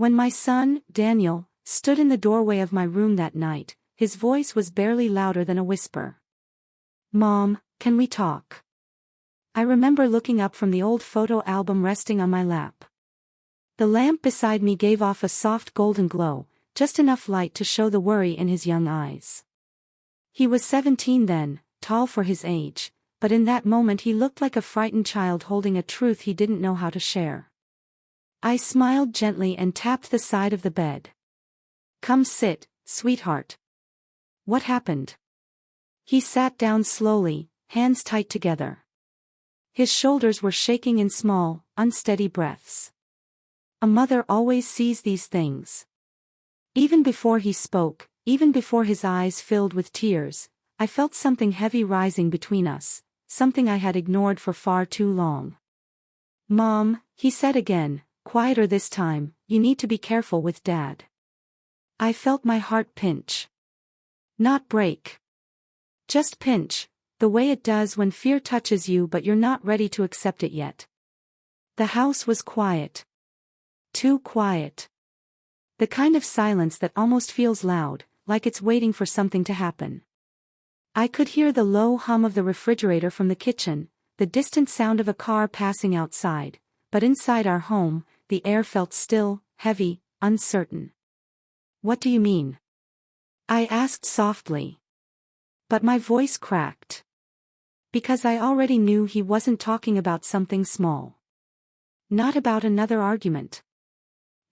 When my son, Daniel, stood in the doorway of my room that night, his voice was barely louder than a whisper. "Mom, can we talk?" I remember looking up from the old photo album resting on my lap. The lamp beside me gave off a soft golden glow, just enough light to show the worry in his young eyes. He was 17 then, tall for his age, but in that moment he looked like a frightened child holding a truth he didn't know how to share. I smiled gently and tapped the side of the bed. "Come sit, sweetheart." "What happened?" He sat down slowly, hands tight together. His shoulders were shaking in small, unsteady breaths. A mother always sees these things. Even before he spoke, even before his eyes filled with tears, I felt something heavy rising between us, something I had ignored for far too long. "Mom," he said again, quieter this time, "you need to be careful with Dad." I felt my heart pinch. Not break. Just pinch, the way it does when fear touches you but you're not ready to accept it yet. The house was quiet. Too quiet. The kind of silence that almost feels loud, like it's waiting for something to happen. I could hear the low hum of the refrigerator from the kitchen, the distant sound of a car passing outside, but inside our home, the air felt still, heavy, uncertain. "What do you mean?" I asked softly. But my voice cracked. Because I already knew he wasn't talking about something small. Not about another argument.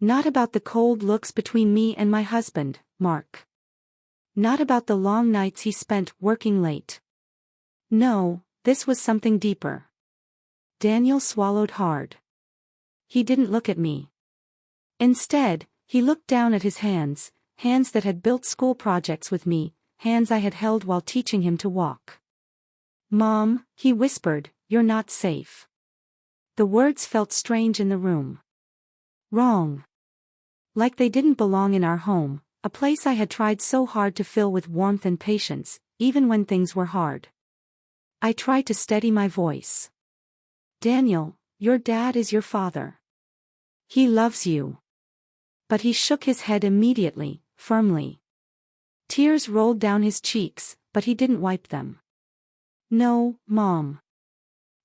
Not about the cold looks between me and my husband, Mark. Not about the long nights he spent working late. No, this was something deeper. Daniel swallowed hard. He didn't look at me. Instead, he looked down at his hands, hands that had built school projects with me, hands I had held while teaching him to walk. "Mom," he whispered, "you're not safe." The words felt strange in the room. Wrong. Like they didn't belong in our home, a place I had tried so hard to fill with warmth and patience, even when things were hard. I tried to steady my voice. "Daniel, your dad is your father. He loves you." But he shook his head immediately, firmly. Tears rolled down his cheeks, but he didn't wipe them. "No, Mom.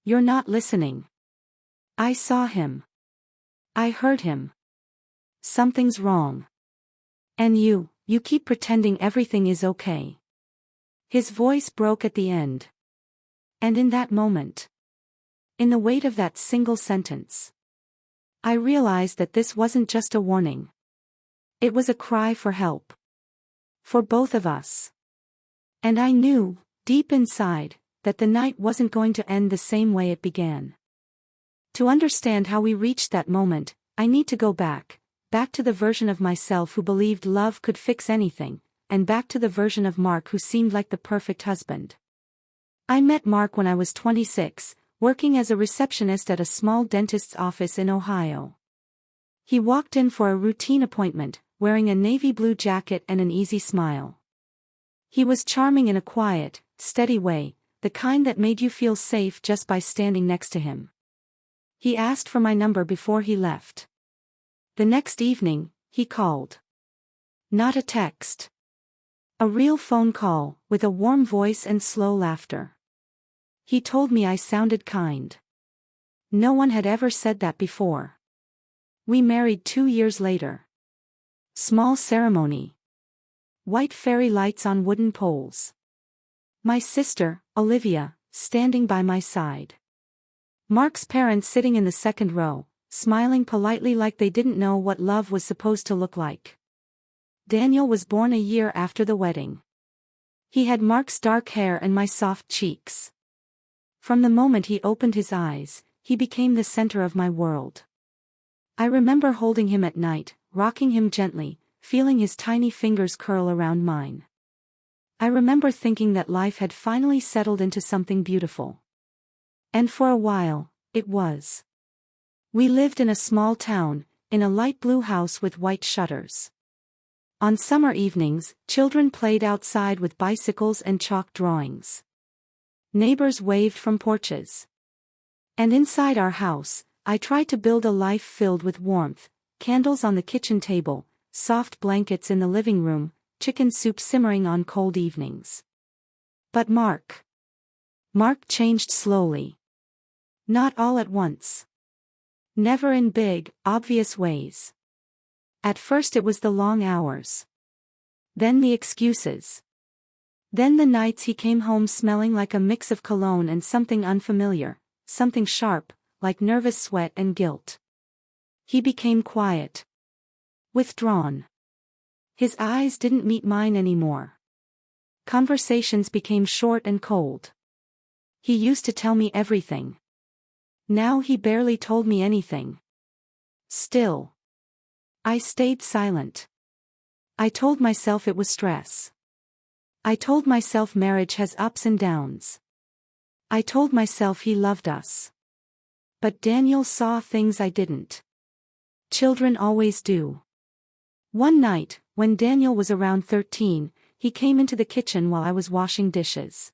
You're not listening. I saw him. I heard him. Something's wrong. And you keep pretending everything is okay." His voice broke at the end. And in that moment, in the weight of that single sentence, I realized that this wasn't just a warning. It was a cry for help. For both of us. And I knew, deep inside, that the night wasn't going to end the same way it began. To understand how we reached that moment, I need to go back to the version of myself who believed love could fix anything, and back to the version of Mark who seemed like the perfect husband. I met Mark when I was 26, working as a receptionist at a small dentist's office in Ohio. He walked in for a routine appointment, wearing a navy blue jacket and an easy smile. He was charming in a quiet, steady way, the kind that made you feel safe just by standing next to him. He asked for my number before he left. The next evening, he called. Not a text. A real phone call, with a warm voice and slow laughter. He told me I sounded kind. No one had ever said that before. We married 2 years later. Small ceremony. White fairy lights on wooden poles. My sister, Olivia, standing by my side. Mark's parents sitting in the second row, smiling politely like they didn't know what love was supposed to look like. Daniel was born a year after the wedding. He had Mark's dark hair and my soft cheeks. From the moment he opened his eyes, he became the center of my world. I remember holding him at night, rocking him gently, feeling his tiny fingers curl around mine. I remember thinking that life had finally settled into something beautiful. And for a while, it was. We lived in a small town, in a light blue house with white shutters. On summer evenings, children played outside with bicycles and chalk drawings. Neighbors waved from porches. And inside our house, I tried to build a life filled with warmth, candles on the kitchen table, soft blankets in the living room, chicken soup simmering on cold evenings. But Mark changed slowly. Not all at once. Never in big, obvious ways. At first it was the long hours. Then the excuses. Then the nights he came home smelling like a mix of cologne and something unfamiliar, something sharp, like nervous sweat and guilt. He became quiet. Withdrawn. His eyes didn't meet mine anymore. Conversations became short and cold. He used to tell me everything. Now he barely told me anything. Still. I stayed silent. I told myself it was stress. I told myself marriage has ups and downs. I told myself he loved us. But Daniel saw things I didn't. Children always do. One night, when Daniel was around 13, he came into the kitchen while I was washing dishes.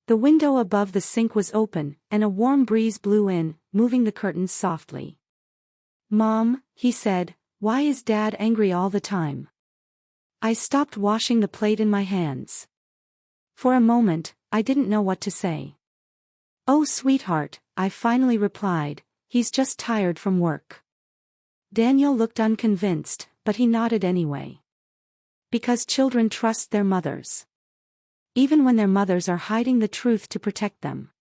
The window above the sink was open, and a warm breeze blew in, moving the curtains softly. "Mom," he said, "why is Dad angry all the time?" I stopped washing the plate in my hands. For a moment, I didn't know what to say. "Oh, sweetheart," I finally replied, "he's just tired from work." Daniel looked unconvinced, but he nodded anyway. Because children trust their mothers. Even when their mothers are hiding the truth to protect them.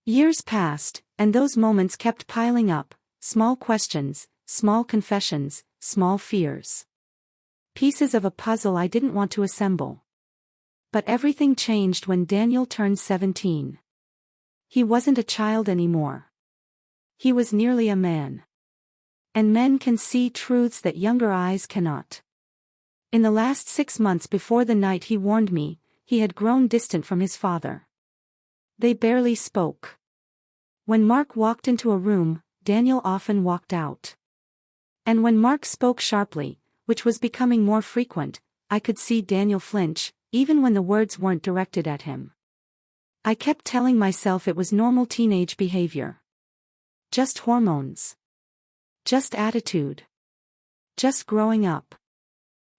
Years passed, and those moments kept piling up, small questions, small confessions, small fears. Pieces of a puzzle I didn't want to assemble. But everything changed when Daniel turned 17. He wasn't a child anymore. He was nearly a man. And men can see truths that younger eyes cannot. In the last 6 months before the night he warned me, he had grown distant from his father. They barely spoke. When Mark walked into a room, Daniel often walked out. And when Mark spoke sharply, which was becoming more frequent, I could see Daniel flinch, even when the words weren't directed at him. I kept telling myself it was normal teenage behavior. Just hormones. Just attitude. Just growing up.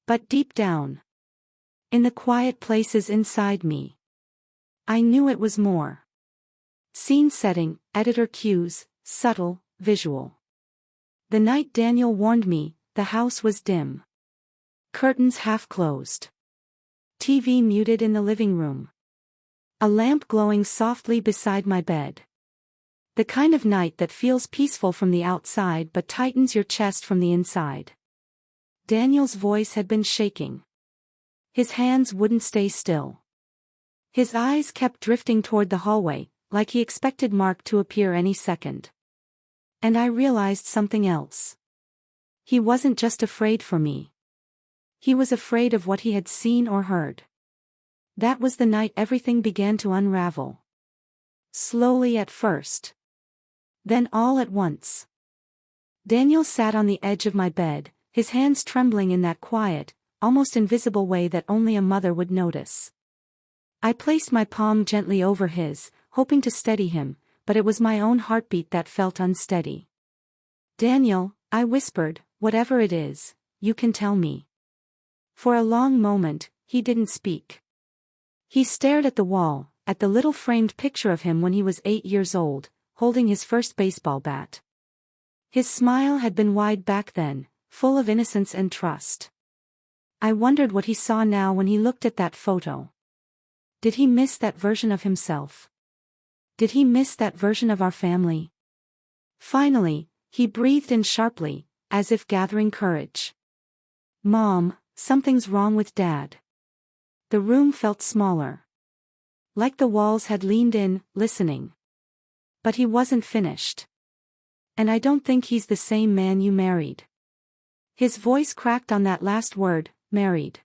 But deep down, in the quiet places inside me, I knew it was more. Scene setting, editor cues, subtle, visual. The night Daniel warned me, the house was dim. Curtains half closed. TV muted in the living room. A lamp glowing softly beside my bed. The kind of night that feels peaceful from the outside but tightens your chest from the inside. Daniel's voice had been shaking. His hands wouldn't stay still. His eyes kept drifting toward the hallway, like he expected Mark to appear any second. And I realized something else. He wasn't just afraid for me. He was afraid of what he had seen or heard. That was the night everything began to unravel. Slowly at first. Then all at once. Daniel sat on the edge of my bed, his hands trembling in that quiet, almost invisible way that only a mother would notice. I placed my palm gently over his, hoping to steady him, but it was my own heartbeat that felt unsteady. "Daniel," I whispered, "whatever it is, you can tell me." For a long moment, he didn't speak. He stared at the wall, at the little framed picture of him when he was 8 years old, holding his first baseball bat. His smile had been wide back then, full of innocence and trust. I wondered what he saw now when he looked at that photo. Did he miss that version of himself? Did he miss that version of our family? Finally, he breathed in sharply, as if gathering courage. "Mom, something's wrong with Dad." The room felt smaller. Like the walls had leaned in, listening. But he wasn't finished. "And I don't think he's the same man you married." His voice cracked on that last word, married.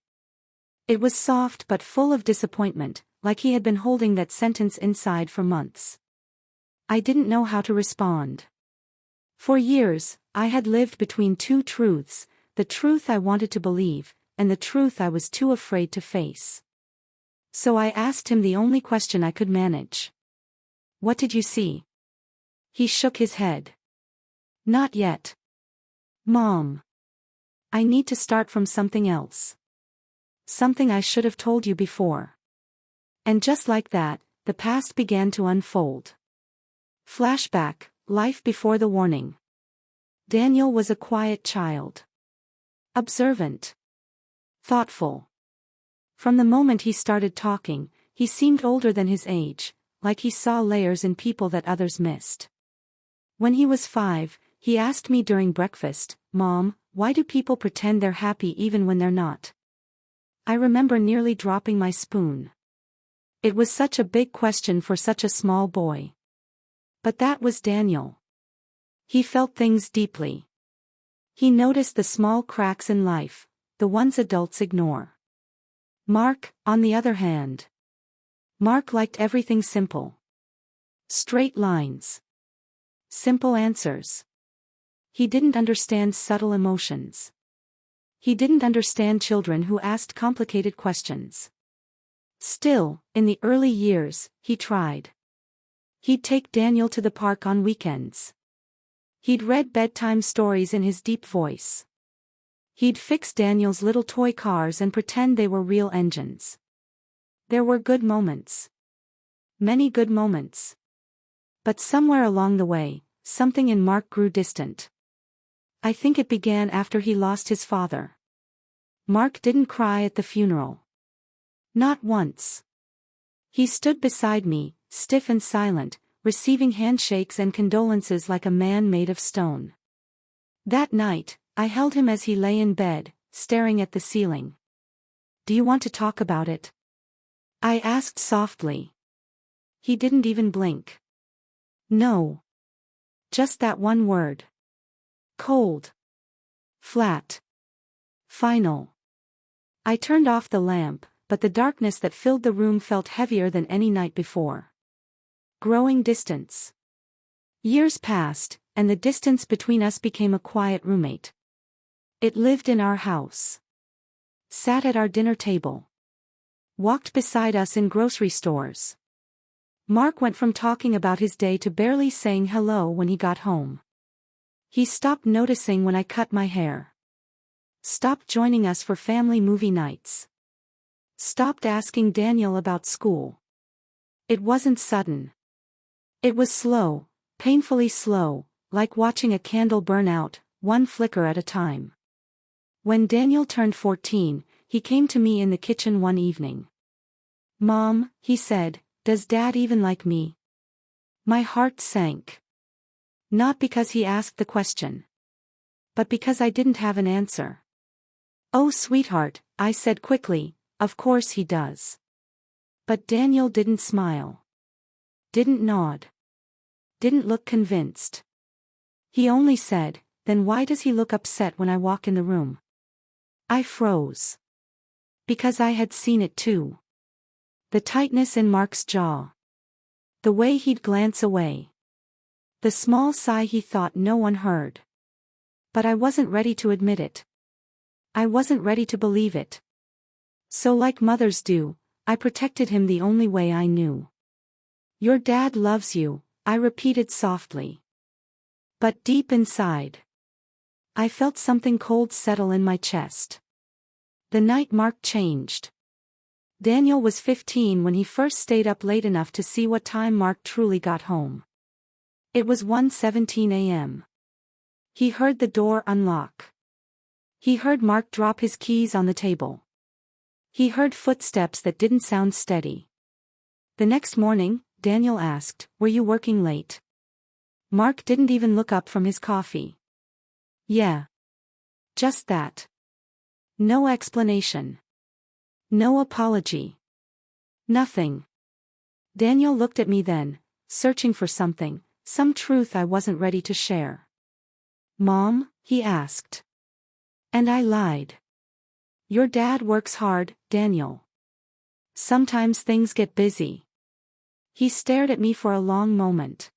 It was soft but full of disappointment, like he had been holding that sentence inside for months. I didn't know how to respond. For years, I had lived between two truths, the truth I wanted to believe, and the truth I was too afraid to face. So I asked him the only question I could manage. "What did you see?" He shook his head. "Not yet." Mom. I need to start from something else. Something I should have told you before. And just like that, the past began to unfold. Flashback, life before the warning. Daniel was a quiet child. Observant. Thoughtful. From the moment he started talking, he seemed older than his age, like he saw layers in people that others missed. When he was 5, he asked me during breakfast, "Mom, why do people pretend they're happy even when they're not?" I remember nearly dropping my spoon. It was such a big question for such a small boy. But that was Daniel. He felt things deeply. He noticed the small cracks in life, the ones adults ignore. Mark, on the other hand. Mark liked everything simple. Straight lines. Simple answers. He didn't understand subtle emotions. He didn't understand children who asked complicated questions. Still, in the early years, he tried. He'd take Daniel to the park on weekends. He'd read bedtime stories in his deep voice. He'd fix Daniel's little toy cars and pretend they were real engines. There were good moments. Many good moments. But somewhere along the way, something in Mark grew distant. I think it began after he lost his father. Mark didn't cry at the funeral. Not once. He stood beside me, stiff and silent, receiving handshakes and condolences like a man made of stone. That night, I held him as he lay in bed, staring at the ceiling. "Do you want to talk about it?" I asked softly. He didn't even blink. No. Just that one word. Cold. Flat. Final. I turned off the lamp, but the darkness that filled the room felt heavier than any night before. Growing distance. Years passed, and the distance between us became a quiet roommate. It lived in our house. Sat at our dinner table. Walked beside us in grocery stores. Mark went from talking about his day to barely saying hello when he got home. He stopped noticing when I cut my hair. Stopped joining us for family movie nights. Stopped asking Daniel about school. It wasn't sudden. It was slow, painfully slow, like watching a candle burn out, one flicker at a time. When Daniel turned 14, he came to me in the kitchen one evening. "Mom," he said, "does Dad even like me?" My heart sank. Not because he asked the question, but because I didn't have an answer. "Oh, sweetheart," I said quickly, "of course he does." But Daniel didn't smile. Didn't nod. Didn't look convinced. He only said, "Then why does he look upset when I walk in the room?" I froze. Because I had seen it too. The tightness in Mark's jaw. The way he'd glance away. The small sigh he thought no one heard. But I wasn't ready to admit it. I wasn't ready to believe it. So like mothers do, I protected him the only way I knew. "Your dad loves you," I repeated softly. But deep inside, I felt something cold settle in my chest. The night Mark changed. Daniel was 15 when he first stayed up late enough to see what time Mark truly got home. It was 1:17 a.m. He heard the door unlock. He heard Mark drop his keys on the table. He heard footsteps that didn't sound steady. The next morning, Daniel asked, "Were you working late?" Mark didn't even look up from his coffee. "Yeah. Just that." No explanation. No apology. Nothing. Daniel looked at me then, searching for something, some truth I wasn't ready to share. "Mom?" he asked. And I lied. "Your dad works hard, Daniel. Sometimes things get busy." He stared at me for a long moment.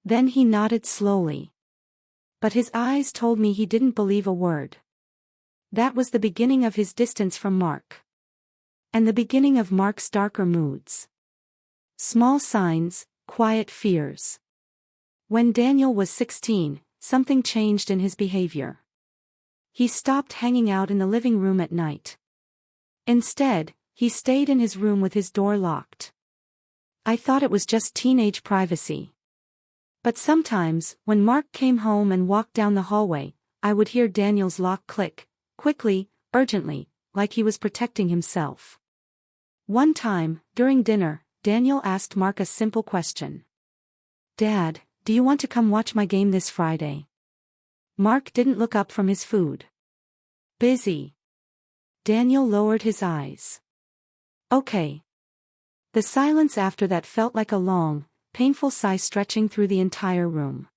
Then he nodded slowly. But his eyes told me he didn't believe a word. That was the beginning of his distance from Mark. And the beginning of Mark's darker moods. Small signs, quiet fears. When Daniel was 16, something changed in his behavior. He stopped hanging out in the living room at night. Instead, he stayed in his room with his door locked. I thought it was just teenage privacy. But sometimes, when Mark came home and walked down the hallway, I would hear Daniel's lock click, quickly, urgently, like he was protecting himself. One time, during dinner, Daniel asked Mark a simple question. "Dad, do you want to come watch my game this Friday?" Mark didn't look up from his food. "Busy." Daniel lowered his eyes. "Okay." The silence after that felt like a long, painful sigh stretching through the entire room.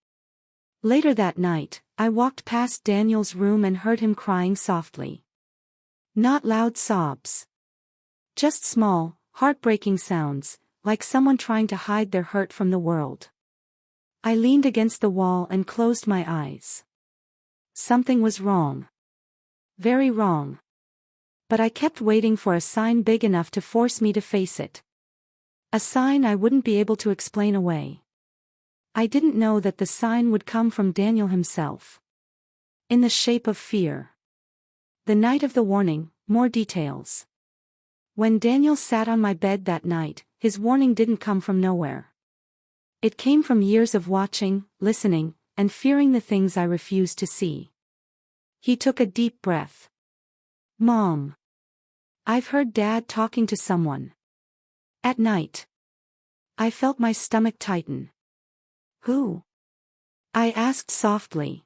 Later that night, I walked past Daniel's room and heard him crying softly. Not loud sobs. Just small, heartbreaking sounds, like someone trying to hide their hurt from the world. I leaned against the wall and closed my eyes. Something was wrong. Very wrong. But I kept waiting for a sign big enough to force me to face it. A sign I wouldn't be able to explain away. I didn't know that the sign would come from Daniel himself. In the shape of fear. The night of the warning, more details. When Daniel sat on my bed that night, his warning didn't come from nowhere. It came from years of watching, listening, and fearing the things I refused to see. He took a deep breath. "Mom. I've heard Dad talking to someone. At night." I felt my stomach tighten. "Who?" I asked softly.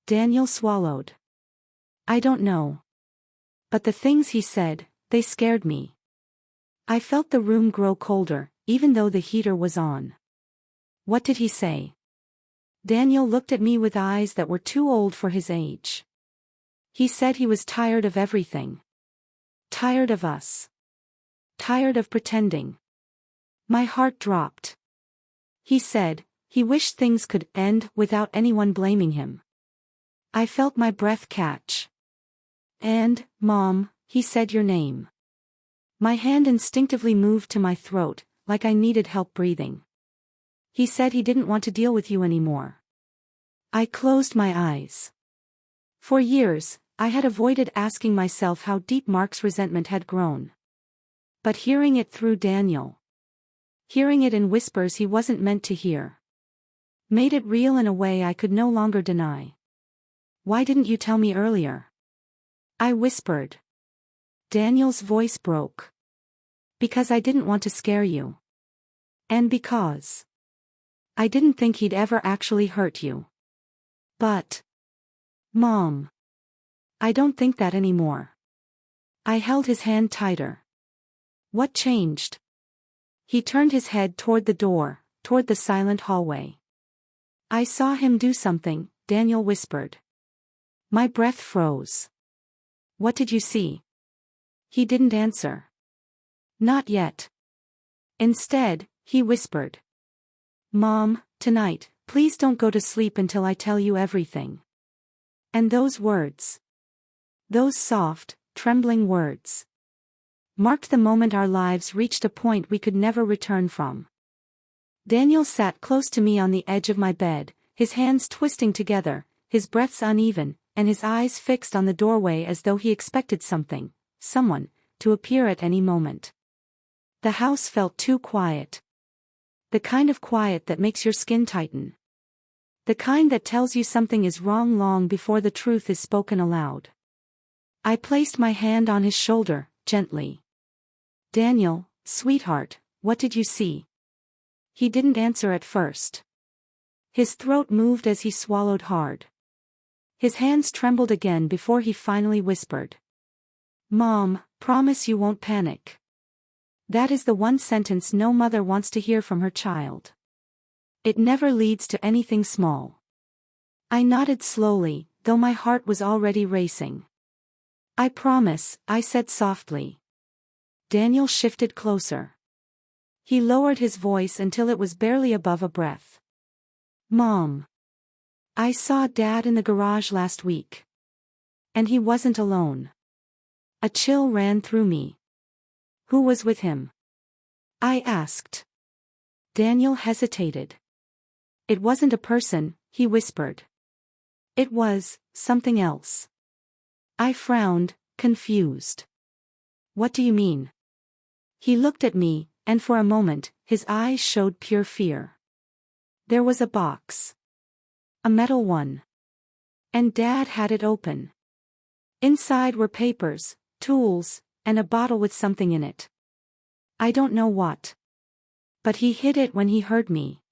Daniel swallowed. "I don't know. But the things he said, they scared me." I felt the room grow colder, even though the heater was on. "What did he say?" Daniel looked at me with eyes that were too old for his age. "He said he was tired of everything. Tired of us. Tired of pretending." My heart dropped. He said, he wished things could end without anyone blaming him. I felt my breath catch. "And, Mom," he said, "your name." My hand instinctively moved to my throat, like I needed help breathing. "He said he didn't want to deal with you anymore." I closed my eyes. For years, I had avoided asking myself how deep Mark's resentment had grown. But hearing it through Daniel, hearing it in whispers he wasn't meant to hear, made it real in a way I could no longer deny. "Why didn't you tell me earlier?" I whispered. Daniel's voice broke. "Because I didn't want to scare you. And because I didn't think he'd ever actually hurt you." "But, Mom, I don't think that anymore." I held his hand tighter. "What changed?" He turned his head toward the door, toward the silent hallway. "I saw him do something," Daniel whispered. My breath froze. "What did you see?" He didn't answer. "Not yet." Instead, he whispered. "Mom, tonight, please don't go to sleep until I tell you everything." And those words, those soft, trembling words, marked the moment our lives reached a point we could never return from. Daniel sat close to me on the edge of my bed, his hands twisting together, his breaths uneven, and his eyes fixed on the doorway as though he expected something, someone, to appear at any moment. The house felt too quiet. The kind of quiet that makes your skin tighten. The kind that tells you something is wrong long before the truth is spoken aloud. I placed my hand on his shoulder, gently. "Daniel, sweetheart, what did you see?" He didn't answer at first. His throat moved as he swallowed hard. His hands trembled again before he finally whispered. "Mom, promise you won't panic." That is the one sentence no mother wants to hear from her child. It never leads to anything small. I nodded slowly, though my heart was already racing. "I promise," I said softly. Daniel shifted closer. He lowered his voice until it was barely above a breath. "Mom, I saw Dad in the garage last week. And he wasn't alone." A chill ran through me. "Who was with him?" I asked. Daniel hesitated. "It wasn't a person," he whispered. "It was something else." I frowned, confused. What do you mean? He looked at me, and for a moment, his eyes showed pure fear. There was a box. A metal one. And Dad had it open. Inside were papers, tools, and a bottle with something in it. I don't know what. But he hid it when he heard me.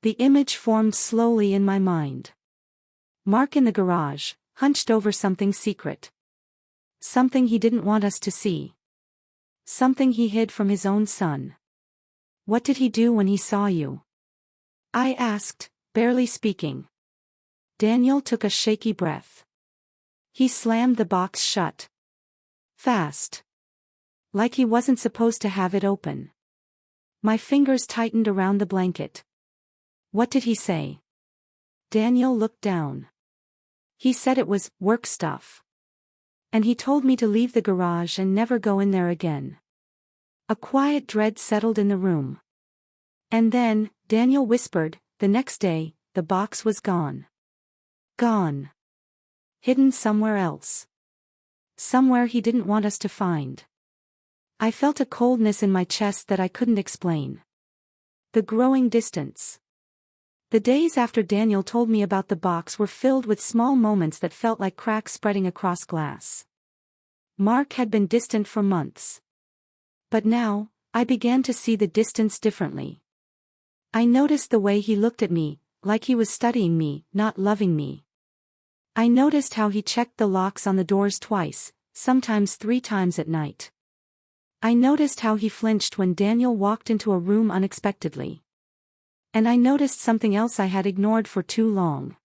The image formed slowly in my mind. Mark in the garage, hunched over something secret. Something he didn't want us to see. Something he hid from his own son. What did he do when he saw you? I asked, barely speaking. Daniel took a shaky breath. He slammed the box shut. Fast. Like he wasn't supposed to have it open. My fingers tightened around the blanket. What did he say? Daniel looked down. He said it was work stuff. And he told me to leave the garage and never go in there again. A quiet dread settled in the room. And then, Daniel whispered, the next day, the box was gone. Gone. Hidden somewhere else. Somewhere he didn't want us to find. I felt a coldness in my chest that I couldn't explain. The growing distance. The days after Daniel told me about the box were filled with small moments that felt like cracks spreading across glass. Mark had been distant for months. But now, I began to see the distance differently. I noticed the way he looked at me, like he was studying me, not loving me. I noticed how he checked the locks on the doors twice, sometimes 3 times at night. I noticed how he flinched when Daniel walked into a room unexpectedly. And I noticed something else I had ignored for too long.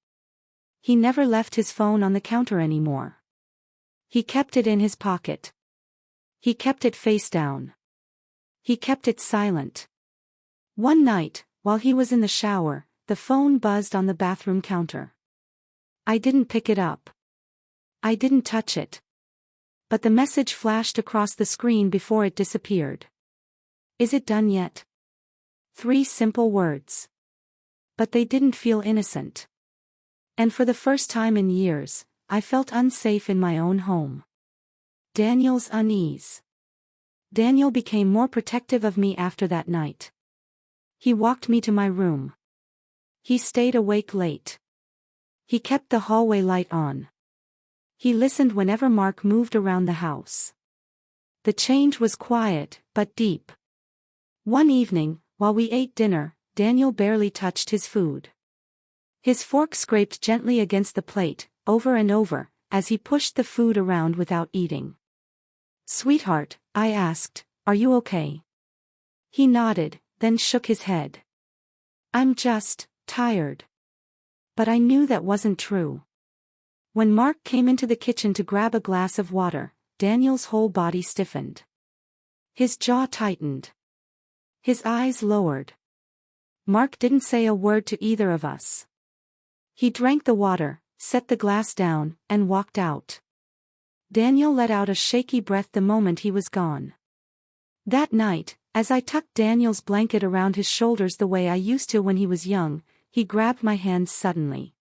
He never left his phone on the counter anymore. He kept it in his pocket. He kept it face down. He kept it silent. One night, while he was in the shower, the phone buzzed on the bathroom counter. I didn't pick it up. I didn't touch it. But the message flashed across the screen before it disappeared. Is it done yet? 3 simple words. But they didn't feel innocent. And for the first time in years, I felt unsafe in my own home. Daniel's unease. Daniel became more protective of me after that night. He walked me to my room. He stayed awake late. He kept the hallway light on. He listened whenever Mark moved around the house. The change was quiet, but deep. One evening, while we ate dinner, Daniel barely touched his food. His fork scraped gently against the plate, over and over, as he pushed the food around without eating. "Sweetheart," I asked, "are you okay?" He nodded, then shook his head. "I'm just tired." But I knew that wasn't true. When Mark came into the kitchen to grab a glass of water, Daniel's whole body stiffened. His jaw tightened. His eyes lowered. Mark didn't say a word to either of us. He drank the water, set the glass down, and walked out. Daniel let out a shaky breath the moment he was gone. That night, as I tucked Daniel's blanket around his shoulders the way I used to when he was young, he grabbed my hands suddenly.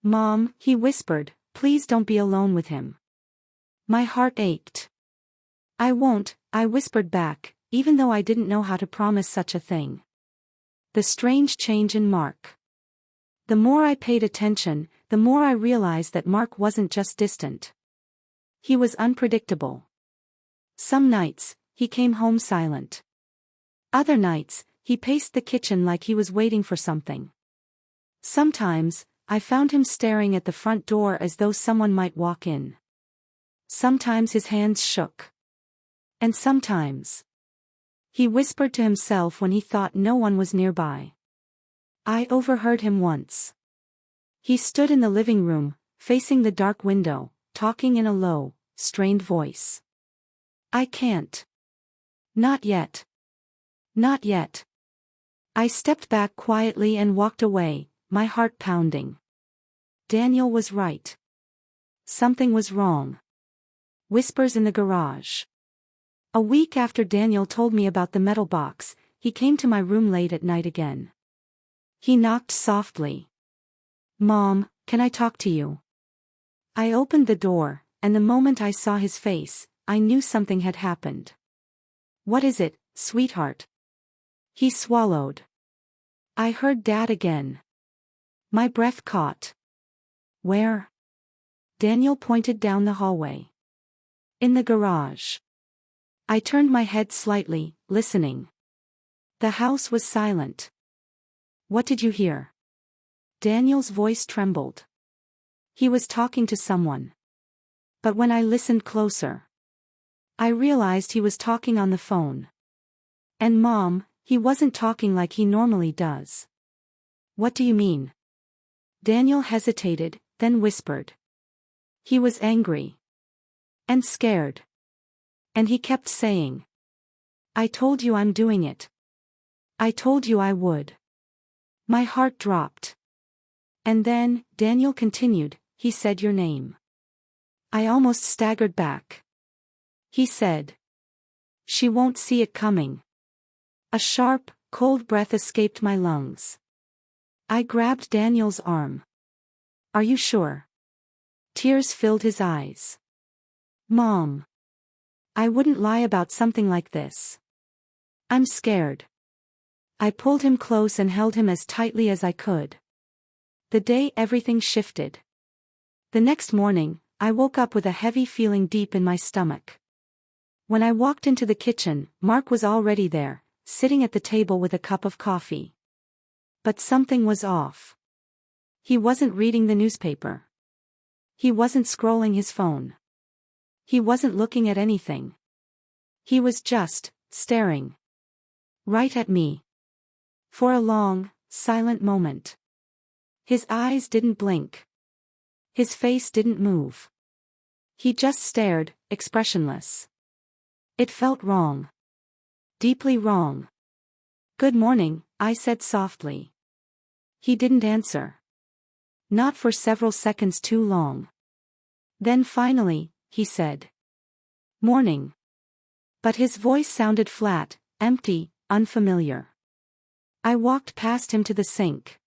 "Mom," he whispered, "please don't be alone with him." My heart ached. "I won't," I whispered back, even though I didn't know how to promise such a thing. The strange change in Mark. The more I paid attention, the more I realized that Mark wasn't just distant. He was unpredictable. Some nights, he came home silent. Other nights, he paced the kitchen like he was waiting for something. Sometimes, I found him staring at the front door as though someone might walk in. Sometimes his hands shook. And sometimes he whispered to himself when he thought no one was nearby. I overheard him once. He stood in the living room, facing the dark window, talking in a low, strained voice. "I can't. Not yet. Not yet." I stepped back quietly and walked away, my heart pounding. Daniel was right. Something was wrong. Whispers in the garage. A week after Daniel told me about the metal box, he came to my room late at night again. He knocked softly. "Mom, can I talk to you?" I opened the door, and the moment I saw his face, I knew something had happened. "What is it, sweetheart?" He swallowed. I heard Dad again. My breath caught. "Where?" Daniel pointed down the hallway. "In the garage." I turned my head slightly, listening. The house was silent. "What did you hear?" Daniel's voice trembled. He was talking to someone. But when I listened closer, I realized he was talking on the phone. And Mom, he wasn't talking like he normally does. "What do you mean?" Daniel hesitated, then whispered. He was angry. And scared. And he kept saying, "I told you I'm doing it. I told you I would." My heart dropped. And then, Daniel continued, "He said your name." I almost staggered back. He said, "She won't see it coming." A sharp, cold breath escaped my lungs. I grabbed Daniel's arm. "Are you sure?" Tears filled his eyes. "Mom. I wouldn't lie about something like this. I'm scared." I pulled him close and held him as tightly as I could. The day everything shifted. The next morning, I woke up with a heavy feeling deep in my stomach. When I walked into the kitchen, Mark was already there, sitting at the table with a cup of coffee. But something was off. He wasn't reading the newspaper. He wasn't scrolling his phone. He wasn't looking at anything. He was just staring. Right at me. For a long, silent moment. His eyes didn't blink. His face didn't move. He just stared, expressionless. It felt wrong. Deeply wrong. "Good morning," I said softly. He didn't answer. Not for several seconds too long. Then finally, he said, "Morning." But his voice sounded flat, empty, unfamiliar. I walked past him to the sink.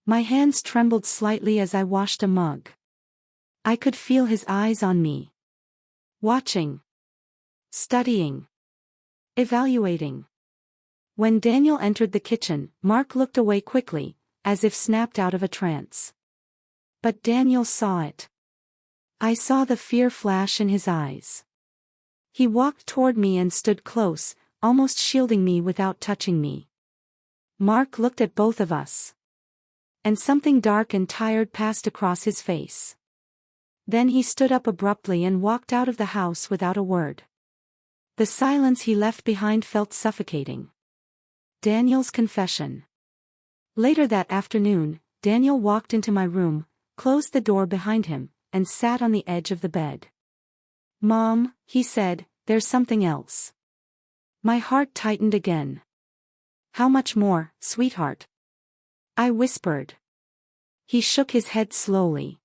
My hands trembled slightly as I washed a mug. I could feel his eyes on me. Watching. Studying. Evaluating. When Daniel entered the kitchen, Mark looked away quickly, as if snapped out of a trance. But Daniel saw it. I saw the fear flash in his eyes. He walked toward me and stood close, almost shielding me without touching me. Mark looked at both of us. And something dark and tired passed across his face. Then he stood up abruptly and walked out of the house without a word. The silence he left behind felt suffocating. Daniel's confession. Later that afternoon, Daniel walked into my room, closed the door behind him, and sat on the edge of the bed. "Mom," he said, "there's something else." My heart tightened again. "How much more, sweetheart?" I whispered. He shook his head slowly.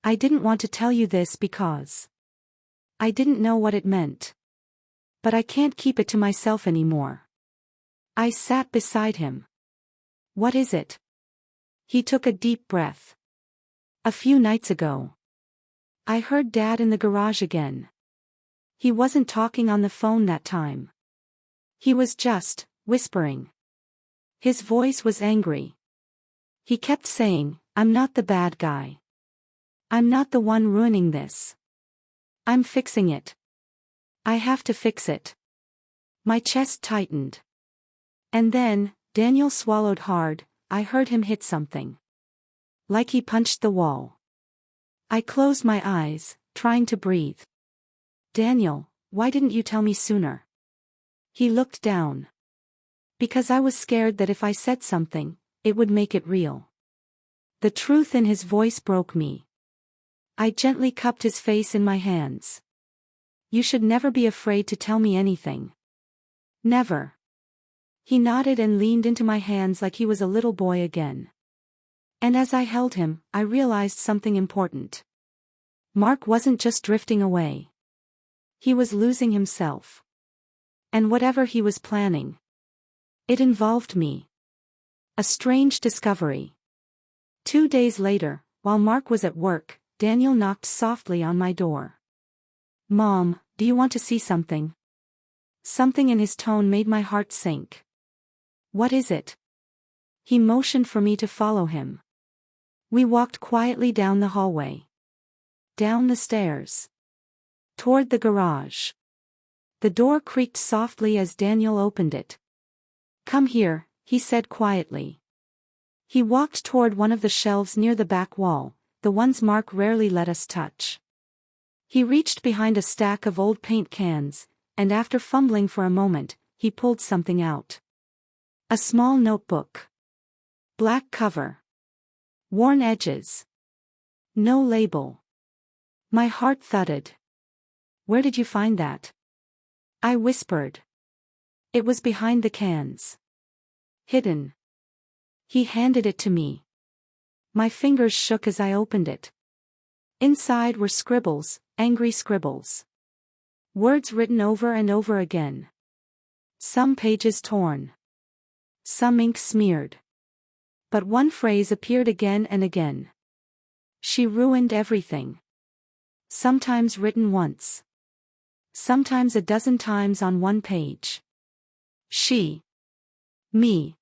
"I didn't want to tell you this because I didn't know what it meant. But I can't keep it to myself anymore." I sat beside him. "What is it?" He took a deep breath. "A few nights ago, I heard Dad in the garage again. He wasn't talking on the phone that time. He was just whispering. His voice was angry. He kept saying, 'I'm not the bad guy. I'm not the one ruining this. I'm fixing it. I have to fix it.'" My chest tightened. And then, Daniel swallowed hard. I heard him hit something. Like he punched the wall. I closed my eyes, trying to breathe. "Daniel, why didn't you tell me sooner?" He looked down. "Because I was scared that if I said something, it would make it real." The truth in his voice broke me. I gently cupped his face in my hands. "You should never be afraid to tell me anything. Never." He nodded and leaned into my hands like he was a little boy again. And as I held him, I realized something important. Mark wasn't just drifting away. He was losing himself. And whatever he was planning, it involved me. A strange discovery. 2 days later, while Mark was at work, Daniel knocked softly on my door. "Mom, do you want to see something?" Something in his tone made my heart sink. "What is it?" He motioned for me to follow him. We walked quietly down the hallway. Down the stairs. Toward the garage. The door creaked softly as Daniel opened it. "Come here," he said quietly. He walked toward one of the shelves near the back wall, the ones Mark rarely let us touch. He reached behind a stack of old paint cans, and after fumbling for a moment, he pulled something out. A small notebook. Black cover. Worn edges. No label. My heart thudded. "Where did you find that?" I whispered. "It was behind the cans. Hidden." He handed it to me. My fingers shook as I opened it. Inside were scribbles, angry scribbles. Words written over and over again. Some pages torn. Some ink smeared. But one phrase appeared again and again. "She ruined everything." Sometimes written once. Sometimes a dozen times on one page. She. Me.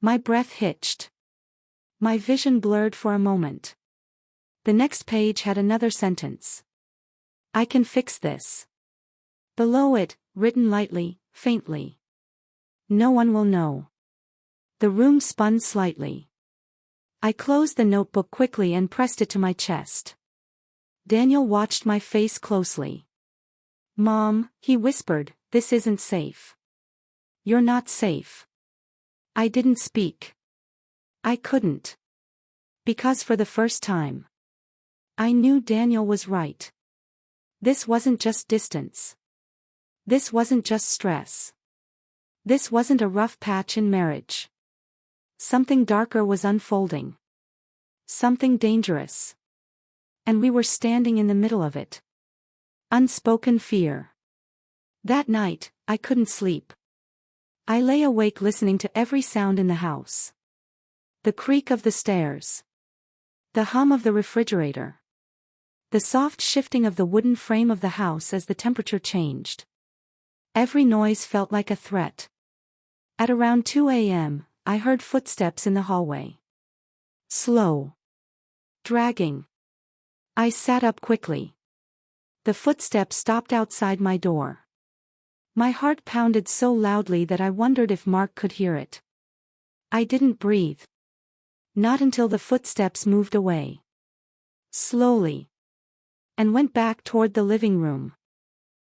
My breath hitched. My vision blurred for a moment. The next page had another sentence. "I can fix this." Below it, written lightly, faintly. "No one will know." The room spun slightly. I closed the notebook quickly and pressed it to my chest. Daniel watched my face closely. "Mom," he whispered, "this isn't safe. You're not safe." I didn't speak. I couldn't. Because for the first time, I knew Daniel was right. This wasn't just distance. This wasn't just stress. This wasn't a rough patch in marriage. Something darker was unfolding. Something dangerous. And we were standing in the middle of it. Unspoken fear. That night, I couldn't sleep. I lay awake listening to every sound in the house. The creak of the stairs. The hum of the refrigerator. The soft shifting of the wooden frame of the house as the temperature changed. Every noise felt like a threat. At around 2 a.m., I heard footsteps in the hallway. Slow. Dragging. I sat up quickly. The footsteps stopped outside my door. My heart pounded so loudly that I wondered if Mark could hear it. I didn't breathe. Not until the footsteps moved away. Slowly. And went back toward the living room.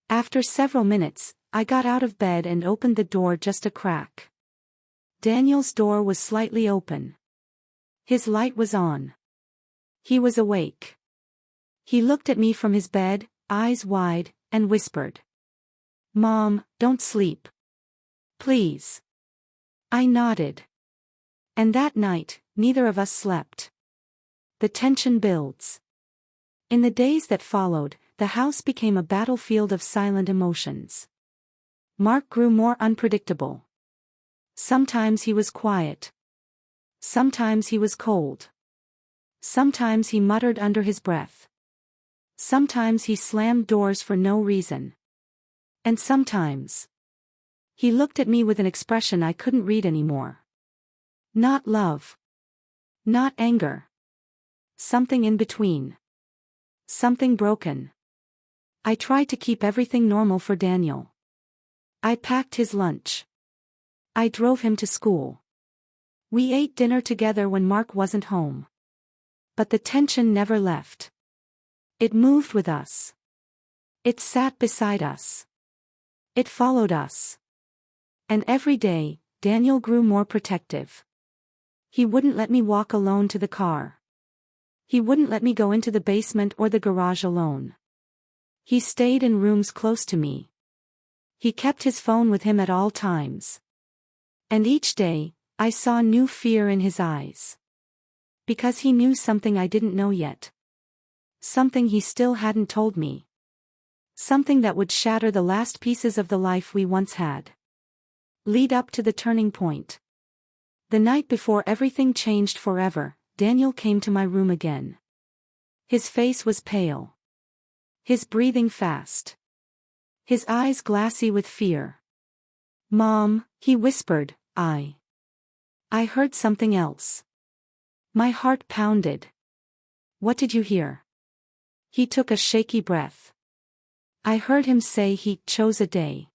After several minutes, I got out of bed and opened the door just a crack. Daniel's door was slightly open. His light was on. He was awake. He looked at me from his bed, eyes wide, and whispered. "Mom, don't sleep. Please." I nodded. And that night, neither of us slept. The tension builds. In the days that followed, the house became a battlefield of silent emotions. Mark grew more unpredictable. Sometimes he was quiet. Sometimes he was cold. Sometimes he muttered under his breath. Sometimes he slammed doors for no reason. And sometimes he looked at me with an expression I couldn't read anymore. Not love. Not anger. Something in between. Something broken. I tried to keep everything normal for Daniel. I packed his lunch. I drove him to school. We ate dinner together when Mark wasn't home. But the tension never left. It moved with us. It sat beside us. It followed us. And every day, Daniel grew more protective. He wouldn't let me walk alone to the car. He wouldn't let me go into the basement or the garage alone. He stayed in rooms close to me. He kept his phone with him at all times. And each day, I saw new fear in his eyes. Because he knew something I didn't know yet. Something he still hadn't told me. Something that would shatter the last pieces of the life we once had. Lead up to the turning point. The night before everything changed forever, Daniel came to my room again. His face was pale. His breathing fast. His eyes glassy with fear. "Mom," he whispered, I heard something else. My heart pounded. "What did you hear?" He took a shaky breath. "I heard him say he chose a day."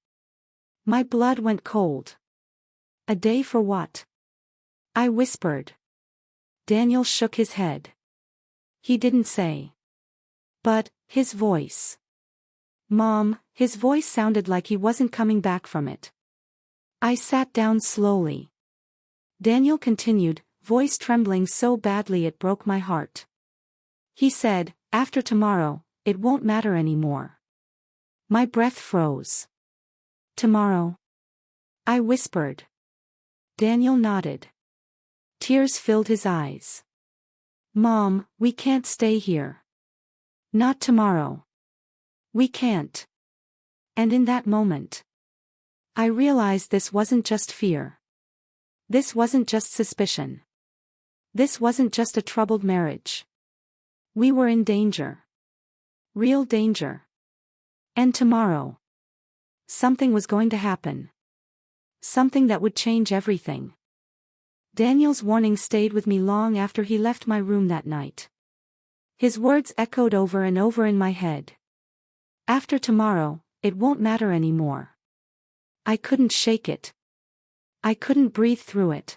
My blood went cold. "A day for what?" I whispered. Daniel shook his head. He didn't say. But, his voice. "Mom," his voice sounded like he wasn't coming back from it. I sat down slowly. Daniel continued, voice trembling so badly it broke my heart. He said, "After tomorrow, it won't matter anymore." My breath froze. "Tomorrow?" I whispered. Daniel nodded. Tears filled his eyes. "Mom, we can't stay here. Not tomorrow. We can't." And in that moment, I realized this wasn't just fear. This wasn't just suspicion. This wasn't just a troubled marriage. We were in danger. Real danger. And tomorrow, something was going to happen. Something that would change everything. Daniel's warning stayed with me long after he left my room that night. His words echoed over and over in my head. After tomorrow, it won't matter anymore. I couldn't shake it. I couldn't breathe through it.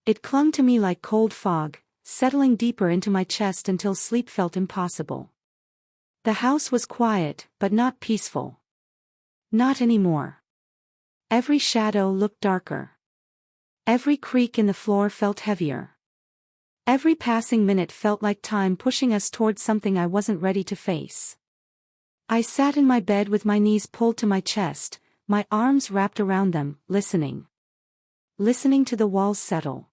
It clung to me like cold fog, settling deeper into my chest until sleep felt impossible. The house was quiet, but not peaceful. Not anymore. Every shadow looked darker. Every creak in the floor felt heavier. Every passing minute felt like time pushing us towards something I wasn't ready to face. I sat in my bed with my knees pulled to my chest, my arms wrapped around them, listening. Listening to the walls settle.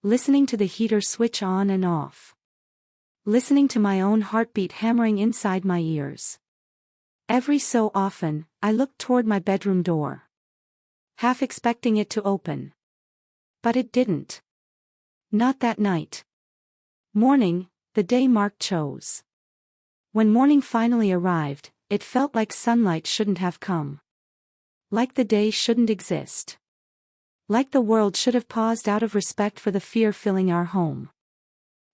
Listening to the heater switch on and off. Listening to my own heartbeat hammering inside my ears. Every so often, I looked toward my bedroom door. Half expecting it to open. But it didn't. Not that night. Morning, the day Mark chose. When morning finally arrived, it felt like sunlight shouldn't have come. Like the day shouldn't exist. Like the world should have paused out of respect for the fear filling our home.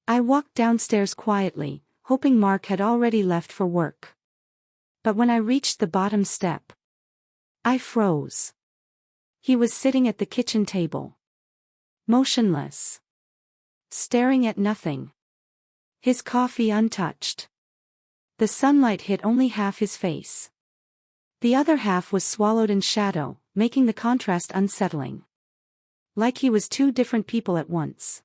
I walked downstairs quietly, hoping Mark had already left for work. But when I reached the bottom step, I froze. He was sitting at the kitchen table. Motionless. Staring at nothing. His coffee untouched. The sunlight hit only half his face. The other half was swallowed in shadow, making the contrast unsettling. Like he was two different people at once.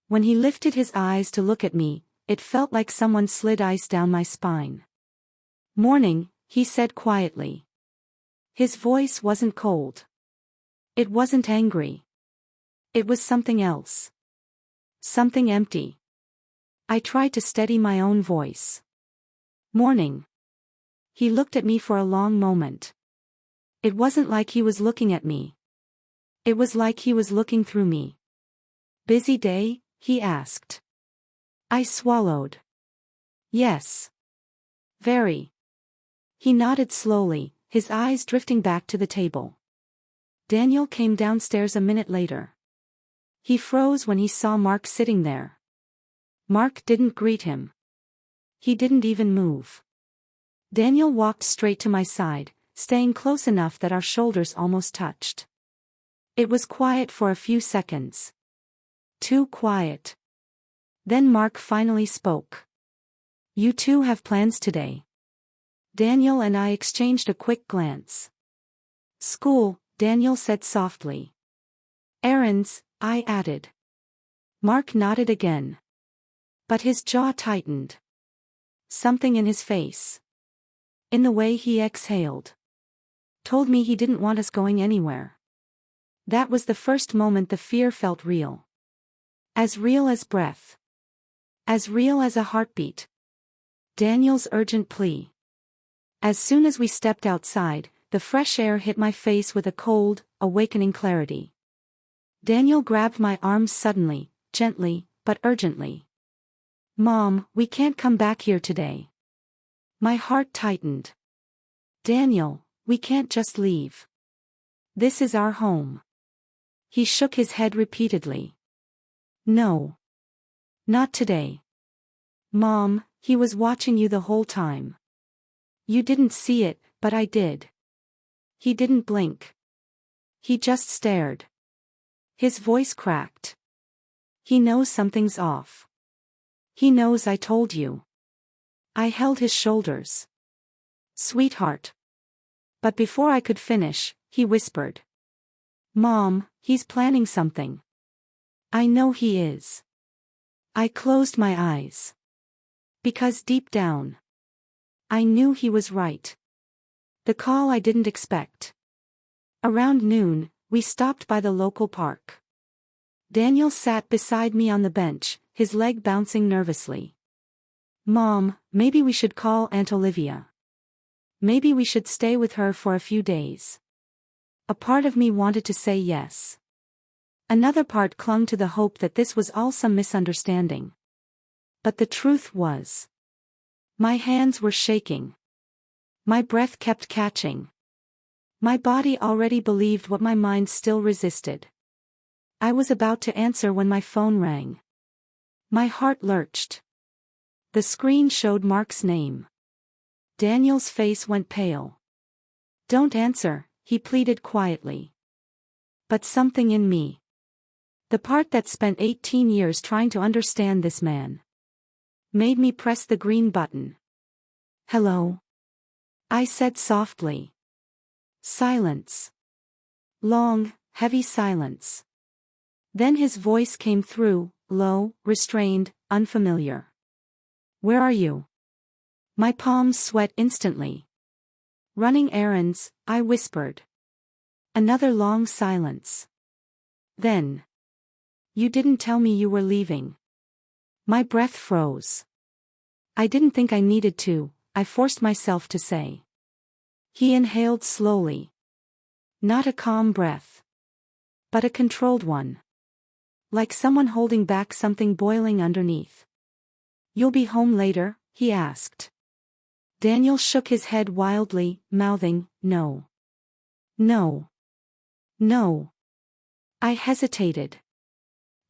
When he lifted his eyes to look at me, it felt like someone slid ice down my spine. "Morning," he said quietly. His voice wasn't cold. It wasn't angry. It was something else. Something empty. I tried to steady my own voice. "Morning." He looked at me for a long moment. It wasn't like he was looking at me. It was like he was looking through me. "Busy day?" he asked. I swallowed. "Yes. Very." He nodded slowly, his eyes drifting back to the table. Daniel came downstairs a minute later. He froze when he saw Mark sitting there. Mark didn't greet him. He didn't even move. Daniel walked straight to my side, staying close enough that our shoulders almost touched. It was quiet for a few seconds. Too quiet. Then Mark finally spoke. "You two have plans today?" Daniel and I exchanged a quick glance. "School," Daniel said softly. "Errands," I added. Mark nodded again. But his jaw tightened. Something in his face. In the way he exhaled. Told me he didn't want us going anywhere. That was the first moment the fear felt real. As real as breath. As real as a heartbeat. Daniel's urgent plea. As soon as we stepped outside, the fresh air hit my face with a cold, awakening clarity. Daniel grabbed my arms suddenly, gently, but urgently. Mom, we can't come back here today. My heart tightened. Daniel, we can't just leave. This is our home. He shook his head repeatedly. No. Not today. Mom, he was watching you the whole time. You didn't see it, but I did. He didn't blink. He just stared. His voice cracked. He knows something's off. He knows I told you. I held his shoulders. Sweetheart. But before I could finish, he whispered. Mom, he's planning something. I know he is. I closed my eyes. Because deep down, I knew he was right. The call I didn't expect. Around noon, we stopped by the local park. Daniel sat beside me on the bench, his leg bouncing nervously. Mom, maybe we should call Aunt Olivia. Maybe we should stay with her for a few days. A part of me wanted to say yes. Another part clung to the hope that this was all some misunderstanding. But the truth was, my hands were shaking. My breath kept catching. My body already believed what my mind still resisted. I was about to answer when my phone rang. My heart lurched. The screen showed Mark's name. Daniel's face went pale. Don't answer, he pleaded quietly. But something in me, the part that spent 18 years trying to understand this man, made me press the green button. Hello? I said softly. Silence. Long, heavy silence. Then his voice came through, low, restrained, unfamiliar. Where are you? My palms sweat instantly. Running errands, I whispered. Another long silence. Then. You didn't tell me you were leaving. My breath froze. I didn't think I needed to, I forced myself to say. He inhaled slowly. Not a calm breath, but a controlled one. Like someone holding back something boiling underneath. You'll be home later? He asked. Daniel shook his head wildly, mouthing, no. No. No. I hesitated.